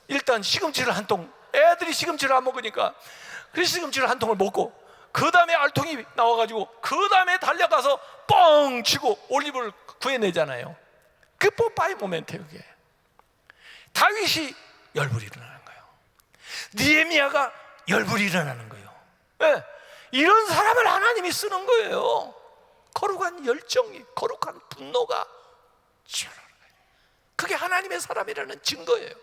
일단 시금치를 한 통, 애들이 시금치를 안 먹으니까 그 시금치를 한 통을 먹고 그 다음에 알통이 나와가지고 그 다음에 달려가서 뻥 치고 올리브를 구해내잖아요. 그 뽀빠이 모멘트예요. 그게 다윗이 열불이 일어나는 거예요. 느헤미야가 열불이 일어나는 거예요. 이런 사람을 하나님이 쓰는 거예요. 거룩한 열정이, 거룩한 분노가 치열하는 거예요. 그게 하나님의 사람이라는 증거예요.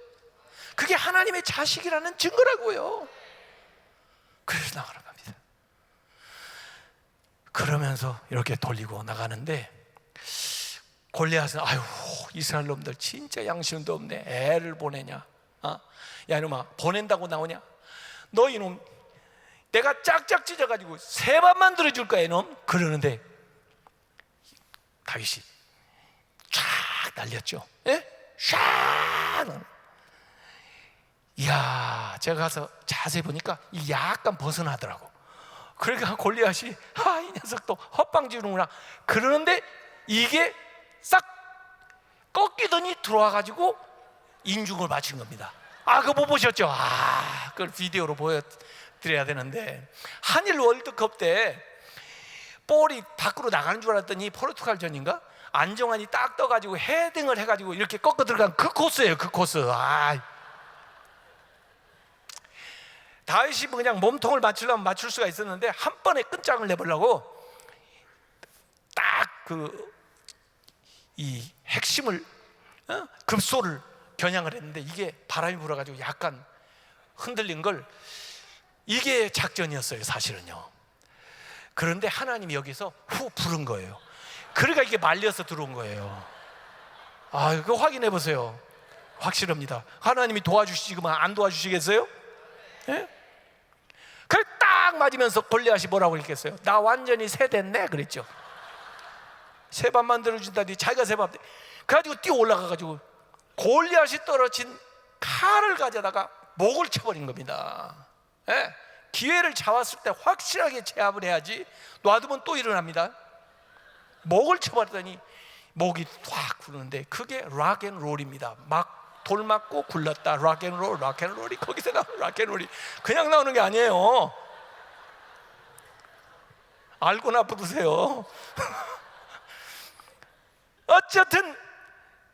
그게 하나님의 자식이라는 증거라고요. 그래서 나가는 겁니다. 그러면서 이렇게 돌리고 나가는데 골리앗은 아유 이스라엘 놈들 진짜 양심도 없네. 애를 보내냐? 야 이놈아 보낸다고 나오냐? 너 이놈 내가 짝짝 찢어가지고 세 번 만들어줄 거야 이놈. 그러는데 다윗이 쫙 날렸죠. 예? 샥! 이야, 제가 가서 자세히 보니까 약간 벗어나더라고. 그러니까 골리앗이 이 녀석도 헛방지르는구나. 그러는데 이게 싹 꺾이더니 들어와가지고 인중을 맞춘 겁니다. 그거 못 보셨죠? 그걸 비디오로 보여드려야 되는데, 한일 월드컵 때 볼이 밖으로 나가는 줄 알았더니 포르투갈전인가? 안정환이 딱 떠가지고 헤딩을 해가지고 이렇게 꺾어 들어간 그 코스예요. 그 코스. 다윗이 그냥 몸통을 맞추려면 맞출 수가 있었는데 한 번에 끈장을 내보려고 딱 이 핵심을 급소를 겨냥을 했는데 이게 바람이 불어가지고 약간 흔들린 걸, 이게 작전이었어요 사실은요. 그런데 하나님이 여기서 후 부른 거예요. 그러니까 이게 말려서 들어온 거예요. 그거 확인해 보세요. 확실합니다. 하나님이 도와주시지만 안 도와주시겠어요? 예? 그래 딱 맞으면서 골리앗이 뭐라고 그랬겠어요? 나 완전히 새 됐네 그랬죠. 새밥 만들어준다니 자기가 새밥. 그래가지고 뛰어 올라가가지고 골리앗이 떨어진 칼을 가져다가 목을 쳐버린 겁니다. 예? 기회를 잡았을 때 확실하게 제압을 해야지 놔두면 또 일어납니다. 목을 쳐버렸더니 목이 확 굴르는데 그게 락앤롤입니다. 막 돌 맞고 굴렀다. 락앤롤, 락앤롤이 거기서 나오는 락앤롤이 그냥 나오는 게 아니에요. 알고나 붙으세요. 어쨌든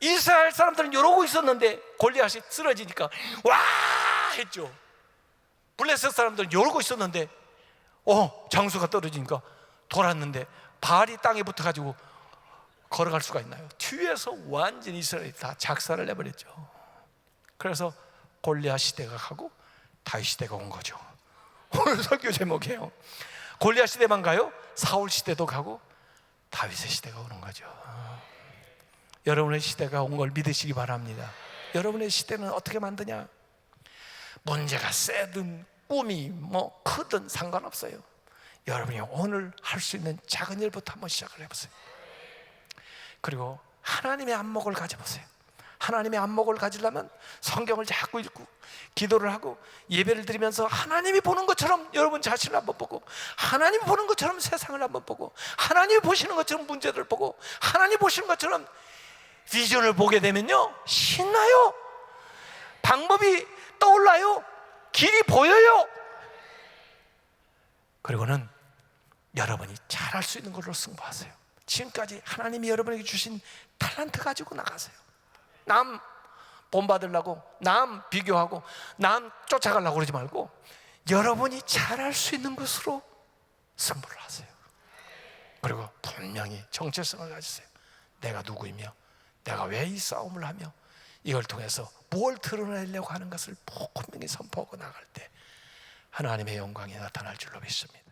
이스라엘 사람들은 이러고 있었는데 골리앗이 쓰러지니까 와 했죠. 블레셋 사람들은 이러고 있었는데 장수가 떨어지니까 돌았는데 발이 땅에 붙어가지고 걸어갈 수가 있나요? 뒤에서 완전히 이스라엘이 다 작사를 내버렸죠. 그래서 골리앗 시대가 가고 다윗 시대가 온 거죠. 오늘 설교 제목이에요. 골리앗 시대만 가요? 사울 시대도 가고 다윗의 시대가 오는 거죠. 여러분의 시대가 온 걸 믿으시기 바랍니다. 여러분의 시대는 어떻게 만드냐? 문제가 세든 꿈이 크든 상관없어요. 여러분이 오늘 할 수 있는 작은 일부터 한번 시작을 해보세요. 그리고 하나님의 안목을 가져보세요. 하나님의 안목을 가지려면 성경을 자꾸 읽고 기도를 하고 예배를 드리면서 하나님이 보는 것처럼 여러분 자신을 한번 보고, 하나님이 보는 것처럼 세상을 한번 보고, 하나님이 보시는 것처럼 문제들을 보고, 하나님이 보시는 것처럼 비전을 보게 되면요, 신나요. 방법이 떠올라요. 길이 보여요. 그리고는 여러분이 잘할 수 있는 걸로 승부하세요. 지금까지 하나님이 여러분에게 주신 탤런트 가지고 나가세요. 남 본받으려고, 남 비교하고, 남 쫓아가려고 그러지 말고 여러분이 잘할 수 있는 것으로 승부를 하세요. 그리고 분명히 정체성을 가지세요. 내가 누구이며 내가 왜 이 싸움을 하며 이걸 통해서 뭘 드러내려고 하는 것을 분명히 선포하고 나갈 때 하나님의 영광이 나타날 줄로 믿습니다.